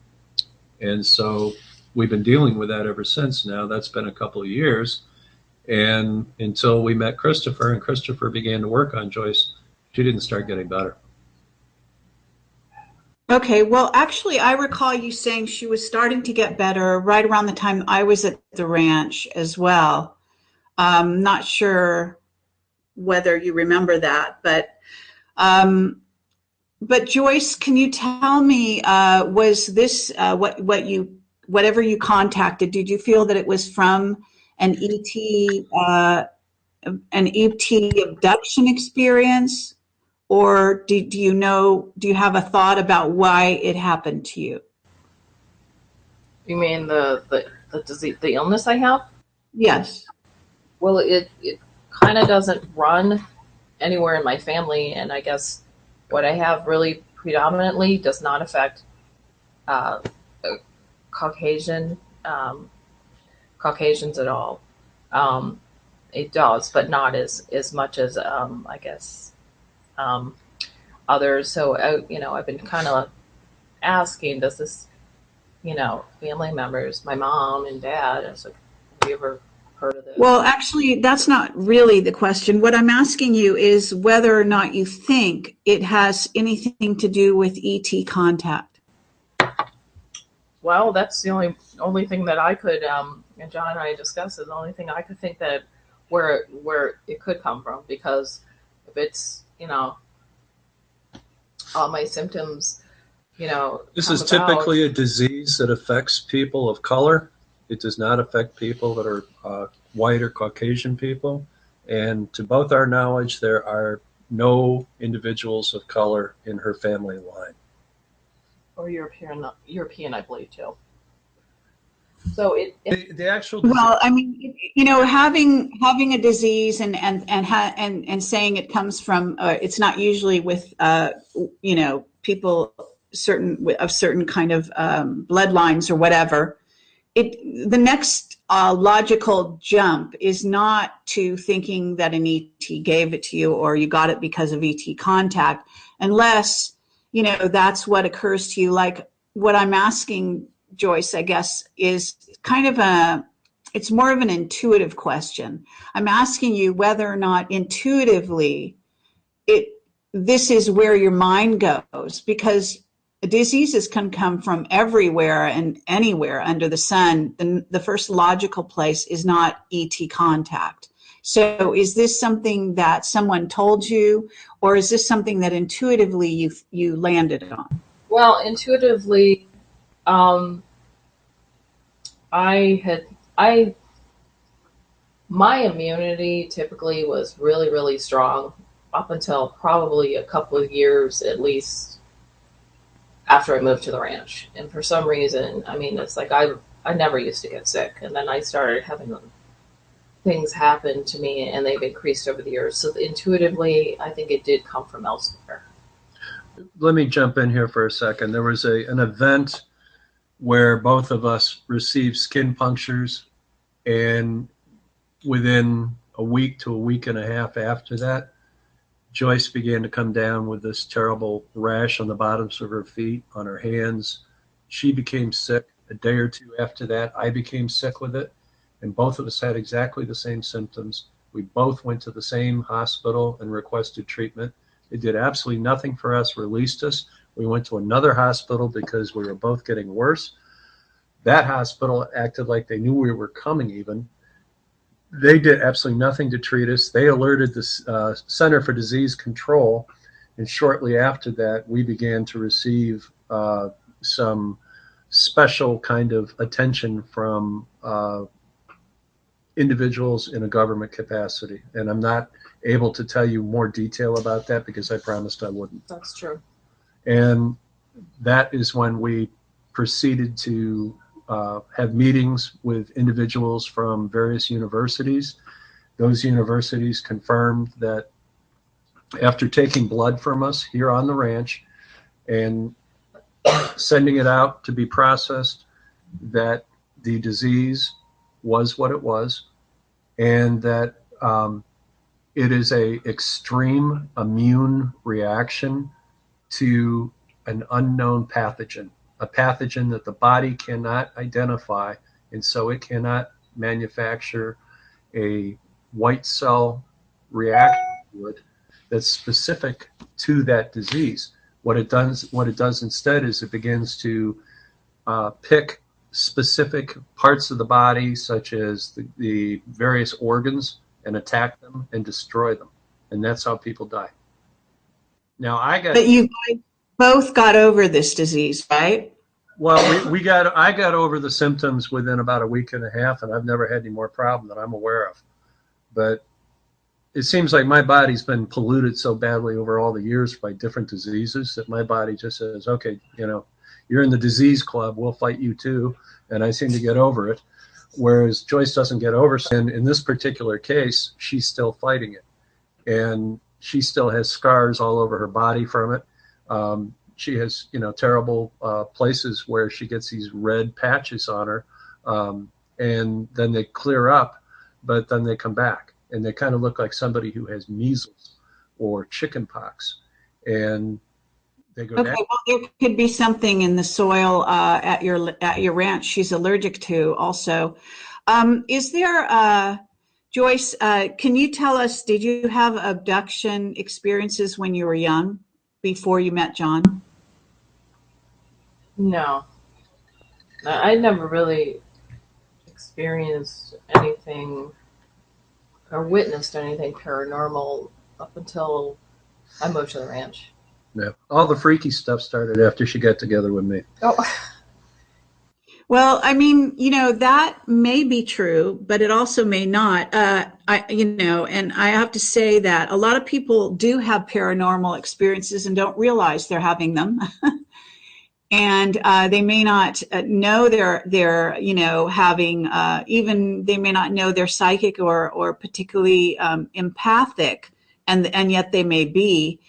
And so we've been dealing with that ever since now. That's been a couple of years. And until we met Christopher and Christopher began to work on Joyce, she didn't start getting better. Okay, well, actually, I recall you saying she was starting to get better right around the time I was at the ranch as well. Not sure whether you remember that, but Joyce, can you tell me, was this whatever you contacted? Did you feel that it was from an ET abduction experience, or do you have a thought about why it happened to you? You mean the disease, the illness I have? Yes. Well, it kind of doesn't run anywhere in my family, and I guess what I have really predominantly does not affect Caucasians at all. It does, but not as much as I guess others. So I've been kind of asking, does this family members, my mom and dad, have you ever heard of this? Well, actually, that's not really the question. What I'm asking you is whether or not you think it has anything to do with ET contact. Well, that's the only thing that I could, and John and I discussed, is the only thing I could think that where it could come from, because if it's, all my symptoms, This is typically a disease that affects people of color. It does not affect people that are white or Caucasian people. And to both our knowledge, there are no individuals of color in her family line. Or European, I believe, too. So the actual well, I mean, having a disease and saying it comes from it's not usually with people of certain kind of bloodlines or whatever. The next logical jump is not to thinking that an ET gave it to you or you got it because of ET contact, unless that's what occurs to you. Like what I'm asking Joyce, I guess, is kind of it's more of an intuitive question. I'm asking you whether or not intuitively this is where your mind goes, because diseases can come from everywhere and anywhere under the sun. The first logical place is not ET contact. So is this something that someone told you, or is this something that intuitively you landed on? Well, intuitively, um, I had I my immunity typically was really, really strong up until probably a couple of years at least after I moved to the ranch. And for some reason, I mean, it's like I never used to get sick, and then I started having things happen to me, and they've increased over the years. So intuitively, I think it did come from elsewhere. Let me jump in here for a second. There was an event where both of us received skin punctures, and within a week to a week and a half after that, Joyce began to come down with this terrible rash on the bottoms of her feet, on her hands. She became sick. A day or two after that, I became sick with it, and both of us had exactly the same symptoms. We both went to the same hospital and requested treatment. They did absolutely nothing for us, released us. We went to another hospital because we were both getting worse. That hospital acted like they knew we were coming even. They did absolutely nothing to treat us. They alerted the Center for Disease Control, and shortly after that, we began to receive some special kind of attention from individuals in a government capacity. And I'm not able to tell you more detail about that because I promised I wouldn't. That's true. And that is when we proceeded to have meetings with individuals from various universities. Those universities confirmed that after taking blood from us here on the ranch and sending it out to be processed, that the disease was what it was, and that it is a extreme immune reaction to an unknown pathogen, a pathogen that the body cannot identify, and so it cannot manufacture a white cell reaction to it that's specific to that disease. What it does instead is it begins to pick specific parts of the body, such as the various organs, and attack them and destroy them, and that's how people die. Now, But you guys both got over this disease, right? Well, I got over the symptoms within about a week and a half, and I've never had any more problem that I'm aware of. But it seems like my body's been polluted so badly over all the years by different diseases that my body just says, okay, you're in the disease club, we'll fight you too. And I seem to get over it. Whereas Joyce doesn't get over it. And in this particular case, she's still fighting it. And she still has scars all over her body from it. She has, terrible places where she gets these red patches on her. And then they clear up, but then they come back. And they kind of look like somebody who has measles or chicken pox. And they go down. Well, there could be something in the soil at your ranch she's allergic to also. Is there, Joyce, can you tell us, did you have abduction experiences when you were young, before you met John? No. I never really experienced anything or witnessed anything paranormal up until I moved to the ranch. Yeah, all the freaky stuff started after she got together with me. Oh. Well, I mean, that may be true, but it also may not. And I have to say that a lot of people do have paranormal experiences and don't realize they're having them. And they may not know they're having, even they may not know they're psychic or particularly empathic, and yet they may be.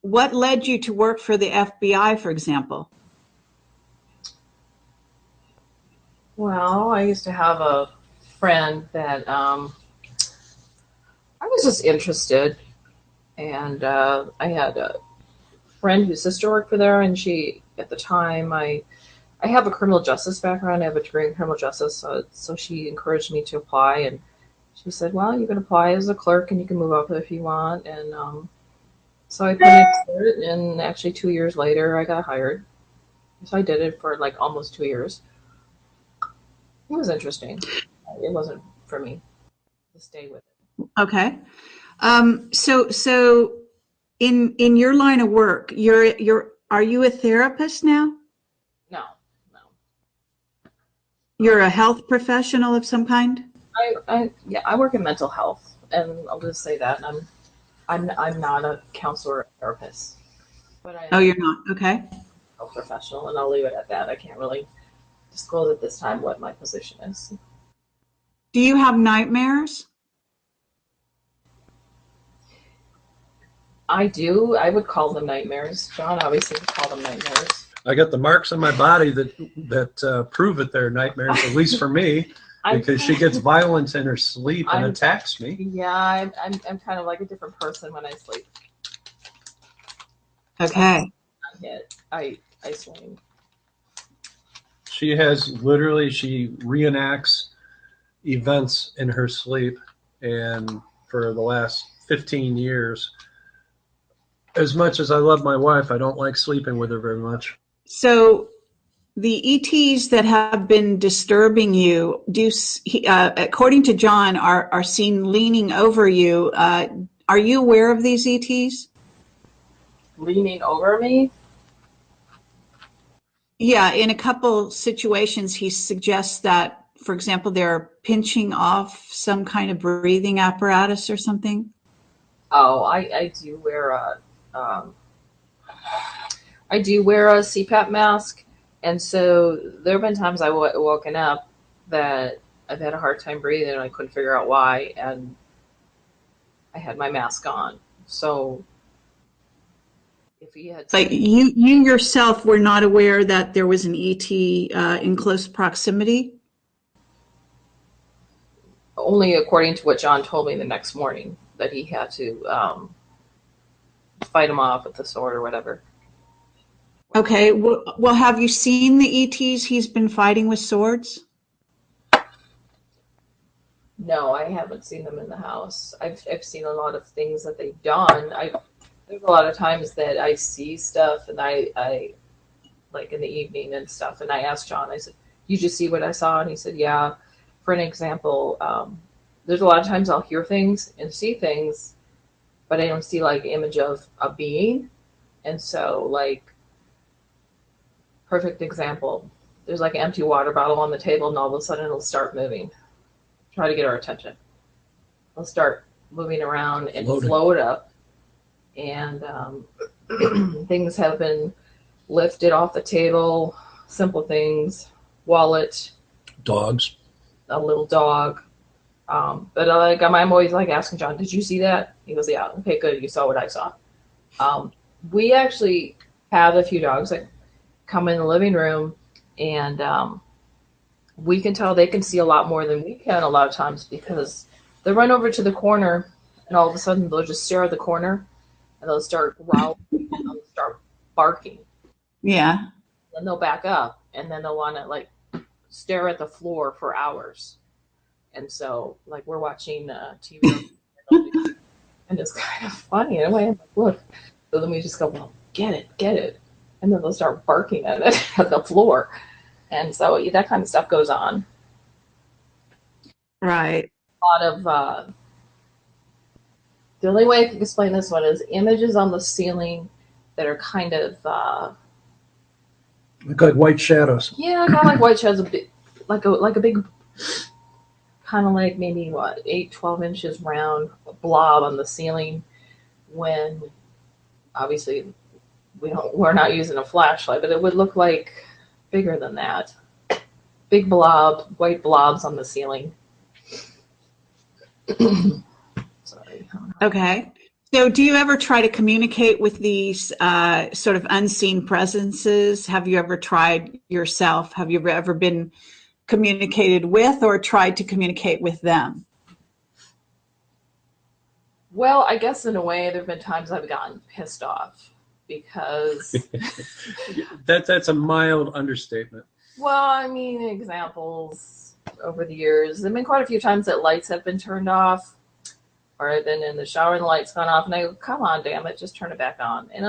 What led you to work for the FBI, for example? Well, I used to have a friend that I was just interested, and I had a friend whose sister worked for there, and she, at the time, I have a criminal justice background. I have a degree in criminal justice, so she encouraged me to apply, and she said, well, you can apply as a clerk, and you can move up if you want, and So I put in for it, and actually 2 years later, I got hired. So I did it for like almost 2 years. It was interesting. It wasn't for me to stay with it. Okay. So in your line of work, are you a therapist now? No, no. You're a health professional of some kind? Yeah, I work in mental health, and I'll just say that I'm not a counselor or therapist, but I Oh, am you're not. Okay. a health professional, and I'll leave it at that. I can't really disclose at this time what my position is. Do you have nightmares? I do. I would call them nightmares. John obviously would call them nightmares. I got the marks on my body that prove it. They're nightmares, at least for me, because she gets violent in her sleep and attacks me. Yeah, I'm kind of like a different person when I sleep. Okay. I swing. She reenacts events in her sleep, and for the last 15 years, as much as I love my wife, I don't like sleeping with her very much. So the ETs that have been disturbing you, according to John, are seen leaning over you. Are you aware of these ETs? Leaning over me? Yeah, in a couple situations, he suggests that, for example, they're pinching off some kind of breathing apparatus or something. Oh, I do wear um, a CPAP mask, and so there have been times woken up that I've had a hard time breathing and I couldn't figure out why, and I had my mask on. So if he had But said you yourself were not aware that there was an ET in close proximity? only according to what John told me the next morning that he had to fight him off with the sword or whatever. Okay, well, have you seen the ETs he's been fighting with swords? No, I haven't seen them in the house. I've seen a lot of things that they've done. There's a lot of times that I see stuff and I like in the evening and stuff, and I asked John, I said, "You just see what I saw?" And he said, "Yeah." For an example, there's a lot of times I'll hear things and see things, but I don't see like image of a being. And so like perfect example, there's like an empty water bottle on the table and all of a sudden it'll start moving. Try to get our attention. It'll start moving around and float up, and things have been lifted off the table, simple things, wallet, Dogs. a little dog. But like I'm always like asking John, "Did you see that?" He goes, "Yeah." Okay, good. You saw what I saw. We actually have a few dogs that come in the living room, and we can tell they can see a lot more than we can a lot of times because they run over to the corner, and all of a sudden they'll just stare at the corner, and they'll start growling, and they'll start barking. Yeah. Then they'll back up, and then they'll want to like stare at the floor for hours. And so, like, we're watching TV, and it's kind of funny. And I'm like, look. So then we just go, well, get it. And then they'll start barking at it at the floor. And so that kind of stuff goes on. Right. A lot of, the only way I can explain this one is images on the ceiling that are kind of, Like white shadows. yeah, kind of like white shadows, like a big, kind of like maybe 12 inches round blob on the ceiling, when obviously we're not using a flashlight, but it would look like bigger than that. Big blob, white blobs on the ceiling. Sorry. Okay. So do you ever try to communicate with these sort of unseen presences? Have you ever tried yourself? Have you ever been communicated with or tried to communicate with them? Well, I guess in a way, there have been times I've gotten pissed off because. That's a mild understatement. Well, I mean, examples over the years. There have been quite a few times that lights have been turned off, or I've been in the shower and the light's gone off, and I go, come on, damn it, just turn it back on. And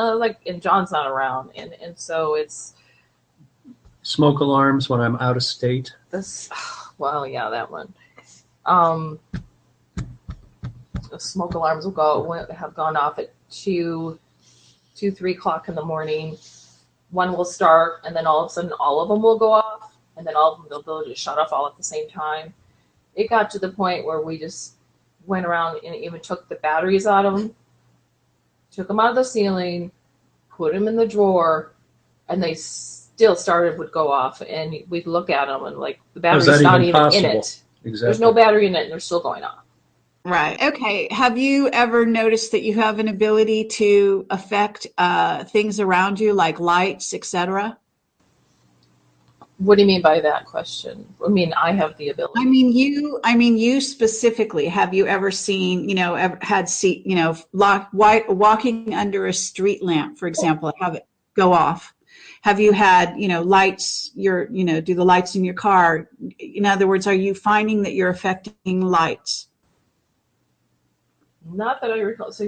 and John's not around, and so it's Smoke alarms when I'm out of state. this. Well, yeah, that one. The smoke alarms have gone off at 3 o'clock in the morning. One will start, and then all of a sudden, all of them will go off, and then all of them they'll just shut off all at the same time. It got to the point where we just went around and even took the batteries out of them, took them out of the ceiling, put them in the drawer, and they still would go off. And we'd look at them and like the battery's not even in it. Exactly. There's no battery in it, and they're still going off. Right. Okay. Have you ever noticed that you have an ability to affect things around you, like lights, etc.? What do you mean by that question? I mean, I have the ability. I mean, you specifically. Have you ever seen, walking under a street lamp, for example, have it go off? Have you had, lights? Do the lights in your car? In other words, are you finding that you're affecting lights? Not that I recall. So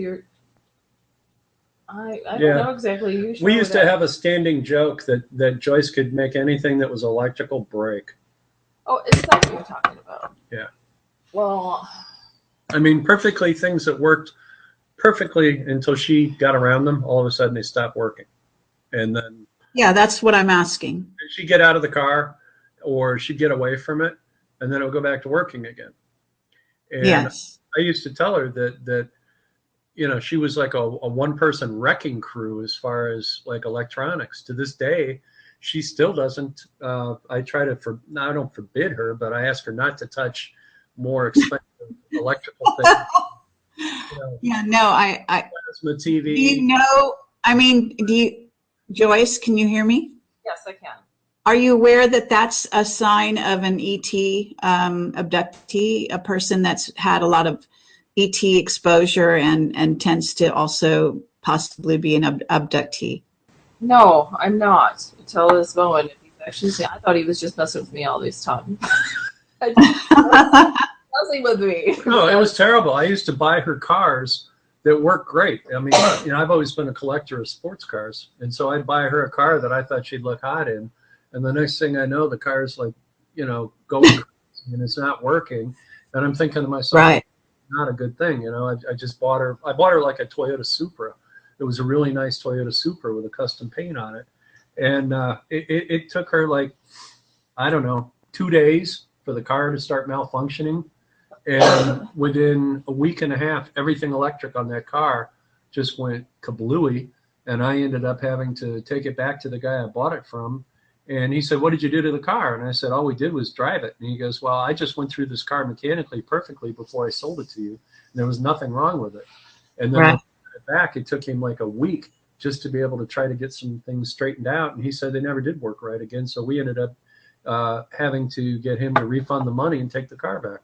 I don't know exactly. We used to have a standing joke that Joyce could make anything that was electrical break. Oh, is that what you're talking about? Yeah. Well, I mean, perfectly things that worked perfectly until she got around them. All of a sudden, they stopped working, and then yeah, that's what I'm asking. she'd get out of the car, or she'd get away from it, and then it would go back to working again. And yes. I used to tell her that she was like a one-person wrecking crew as far as like electronics. To this day, she still doesn't. I try to I don't forbid her, but I ask her not to touch more expensive electrical things. Yeah, no, I plasma TV. Joyce, can you hear me? yes, I can. Are you aware that that's a sign of an ET abductee, a person that's had a lot of ET exposure and tends to also possibly be an abductee? No, I'm not. Until this moment, he's actually saying, I thought he was just messing with me all this time. Messing with me. No, it was terrible. I used to buy her cars that worked great. I mean, I've always been a collector of sports cars, and so I'd buy her a car that I thought she'd look hot in, and the next thing I know, the car's like, going crazy and it's not working, and I'm thinking to myself, right. Not a good thing. I just bought her. I bought her like a Toyota Supra. It was a really nice Toyota Supra with a custom paint on it, and it took her like, I don't know, 2 days for the car to start malfunctioning. And within a week and a half, everything electric on that car just went kablooey. And I ended up having to take it back to the guy I bought it from. And he said, what did you do to the car? And I said, all we did was drive it. And he goes, well, I just went through this car mechanically perfectly before I sold it to you. And there was nothing wrong with it. And then right. It took him like a week just to be able to try to get some things straightened out. And he said they never did work right again. So we ended up having to get him to refund the money and take the car back.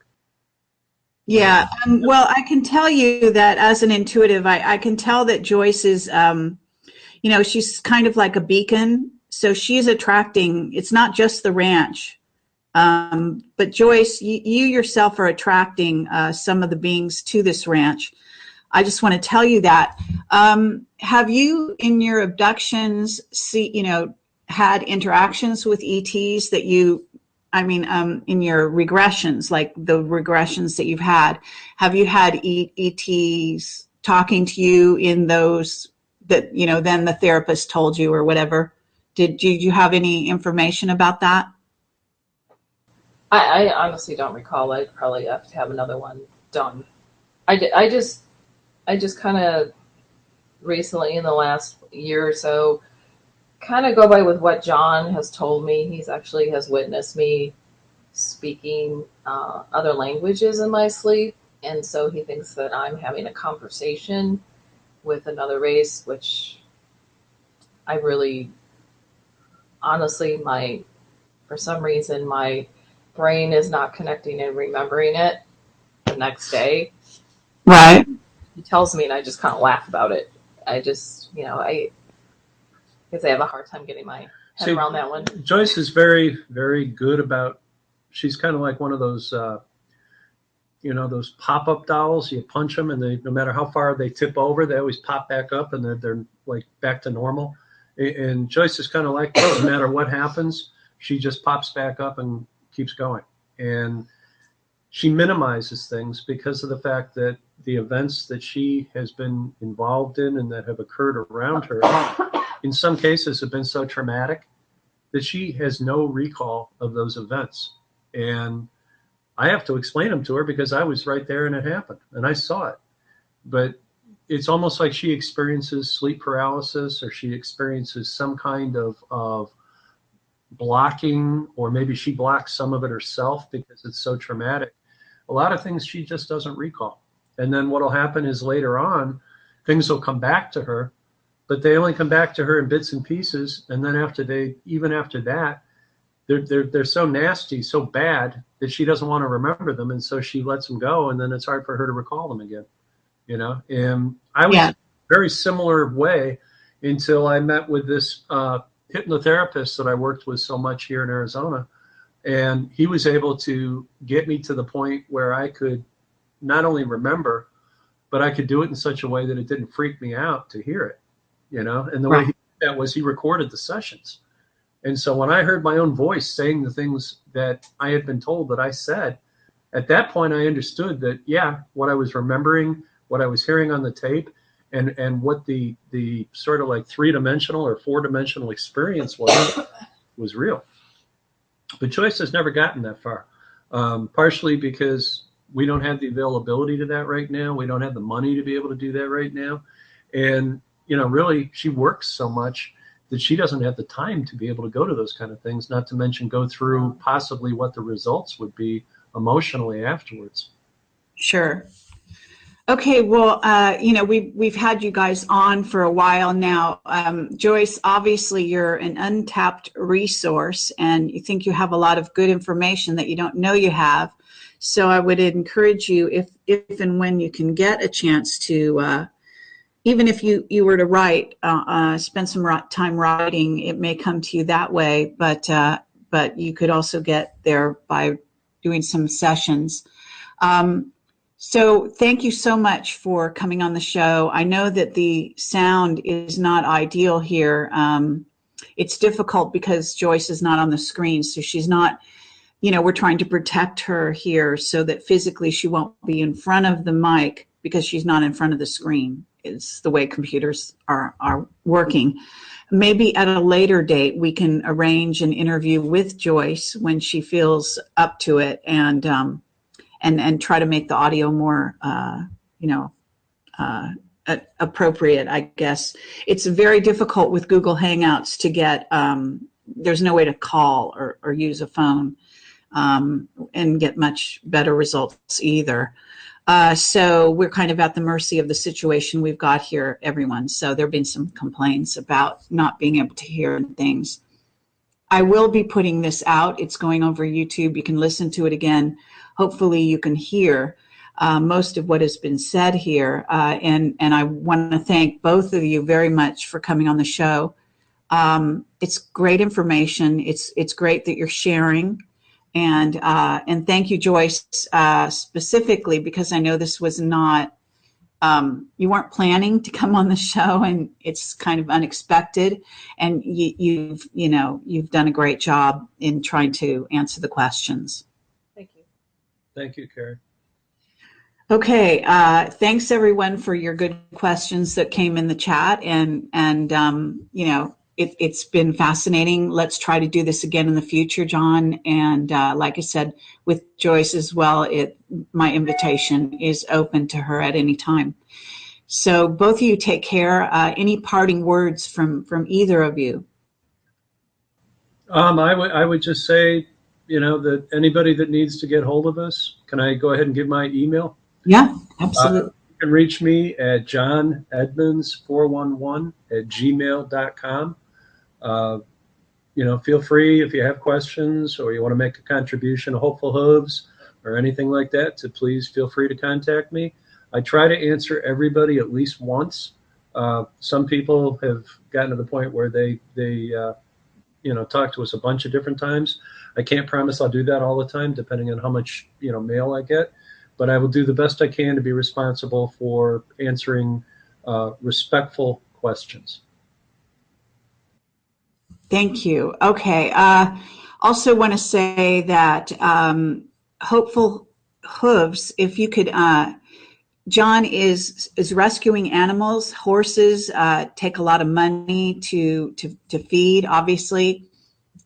Yeah. Well, I can tell you that as an intuitive, I can tell that Joyce is, she's kind of like a beacon. So she's attracting, it's not just the ranch, but Joyce, you yourself are attracting some of the beings to this ranch. I just want to tell you that. Have you in your abductions, had interactions with ETs that in your regressions, like the regressions that you've had, have you had ETs talking to you in those that, then the therapist told you or whatever? Did you have any information about that? I honestly don't recall. I'd probably have to have another one done. I just kind of recently in the last year or so kind of go by with what John has told me. He's actually has witnessed me speaking other languages in my sleep. And so he thinks that I'm having a conversation with another race, which I really, honestly, for some reason, my brain is not connecting and remembering it the next day. Right. He tells me and I just kind of laugh about it. I just, I guess I have a hard time getting my head around that one. Joyce is very, very good about, she's kind of like one of those, those pop-up dolls. You punch them, and no matter how far they tip over, they always pop back up, and they're like back to normal. And Joyce is kind of like that. No matter what happens, she just pops back up and keeps going. And she minimizes things because of the fact that the events that she has been involved in and that have occurred around her, in some cases, have been so traumatic that she has no recall of those events. And I have to explain them to her because I was right there and it happened and I saw it. But it's almost like she experiences sleep paralysis, or she experiences some kind of blocking, or maybe she blocks some of it herself because it's so traumatic. A lot of things she just doesn't recall. And then what will happen is later on, things will come back to her, but they only come back to her in bits and pieces. And then even after that, they're so nasty, so bad that she doesn't want to remember them. And so she lets them go. And then it's hard for her to recall them again, And I was a very similar way until I met with this hypnotherapist that I worked with so much here in Arizona. And he was able to get me to the point where I could not only remember, but I could do it in such a way that it didn't freak me out to hear it, And the way he did that was he recorded the sessions. And so when I heard my own voice saying the things that I had been told that I said, at that point I understood that, what I was remembering, what I was hearing on the tape, and what the sort of like 3-dimensional or 4-dimensional experience was real. But Joyce has never gotten that far, partially because we don't have the availability to that right now. We don't have the money to be able to do that right now. And, really, she works so much that she doesn't have the time to be able to go to those kind of things, not to mention go through possibly what the results would be emotionally afterwards. Sure. Okay, well, we've had you guys on for a while now. Joyce, obviously you're an untapped resource, and you think you have a lot of good information that you don't know you have. So I would encourage you, if and when you can get a chance to, even if you were to write, spend some time writing, it may come to you that way. But you could also get there by doing some sessions. So thank you so much for coming on the show. I know that the sound is not ideal here. It's difficult because Joyce is not on the screen, so she's not, we're trying to protect her here so that physically she won't be in front of the mic because she's not in front of the screen. It's the way computers are working. Maybe at a later date, we can arrange an interview with Joyce when she feels up to it, and try to make the audio more, appropriate, I guess. It's very difficult with Google Hangouts to get, there's no way to call or use a phone and get much better results either. So we're kind of at the mercy of the situation we've got here, everyone. So there have been some complaints about not being able to hear things. I will be putting this out. It's going over YouTube. You can listen to it again. Hopefully you can hear most of what has been said here. And I want to thank both of you very much for coming on the show. It's great information. It's great that you're sharing. And thank you, Joyce, specifically, because I know this was not, you weren't planning to come on the show, and it's kind of unexpected. And you've done a great job in trying to answer the questions. Thank you. Thank you, Carrie. Okay. Thanks everyone for your good questions that came in the chat, and it's been fascinating. Let's try to do this again in the future, John. And like I said, with Joyce as well, my invitation is open to her at any time. So both of you take care. Any parting words from either of you? I would just say, that anybody that needs to get hold of us, can I go ahead and give my email? Yeah, absolutely. You can reach me at johnedmonds411@gmail.com. Feel free, if you have questions or you want to make a contribution to Hopeful Hooves or anything like that, to please feel free to contact me. I try to answer everybody at least once. Some people have gotten to the point where they talk to us a bunch of different times. I can't promise I'll do that all the time, depending on how much mail I get. but I will do the best I can to be responsible for answering respectful questions. Thank you. Okay. Also want to say that Hopeful Hooves, if you could, John is rescuing animals. Horses take a lot of money to feed. Obviously,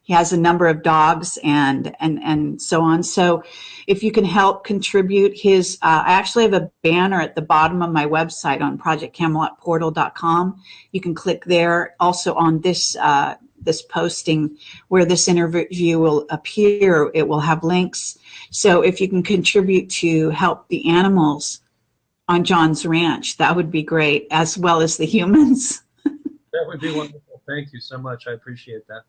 he has a number of dogs and so on. So, if you can help contribute his, I actually have a banner at the bottom of my website on projectcamelotportal.com. You can click there. Also on this this posting where this interview will appear, it will have links. So if you can contribute to help the animals on John's ranch, that would be great, as well as the humans. That would be wonderful. Thank you so much. I appreciate that.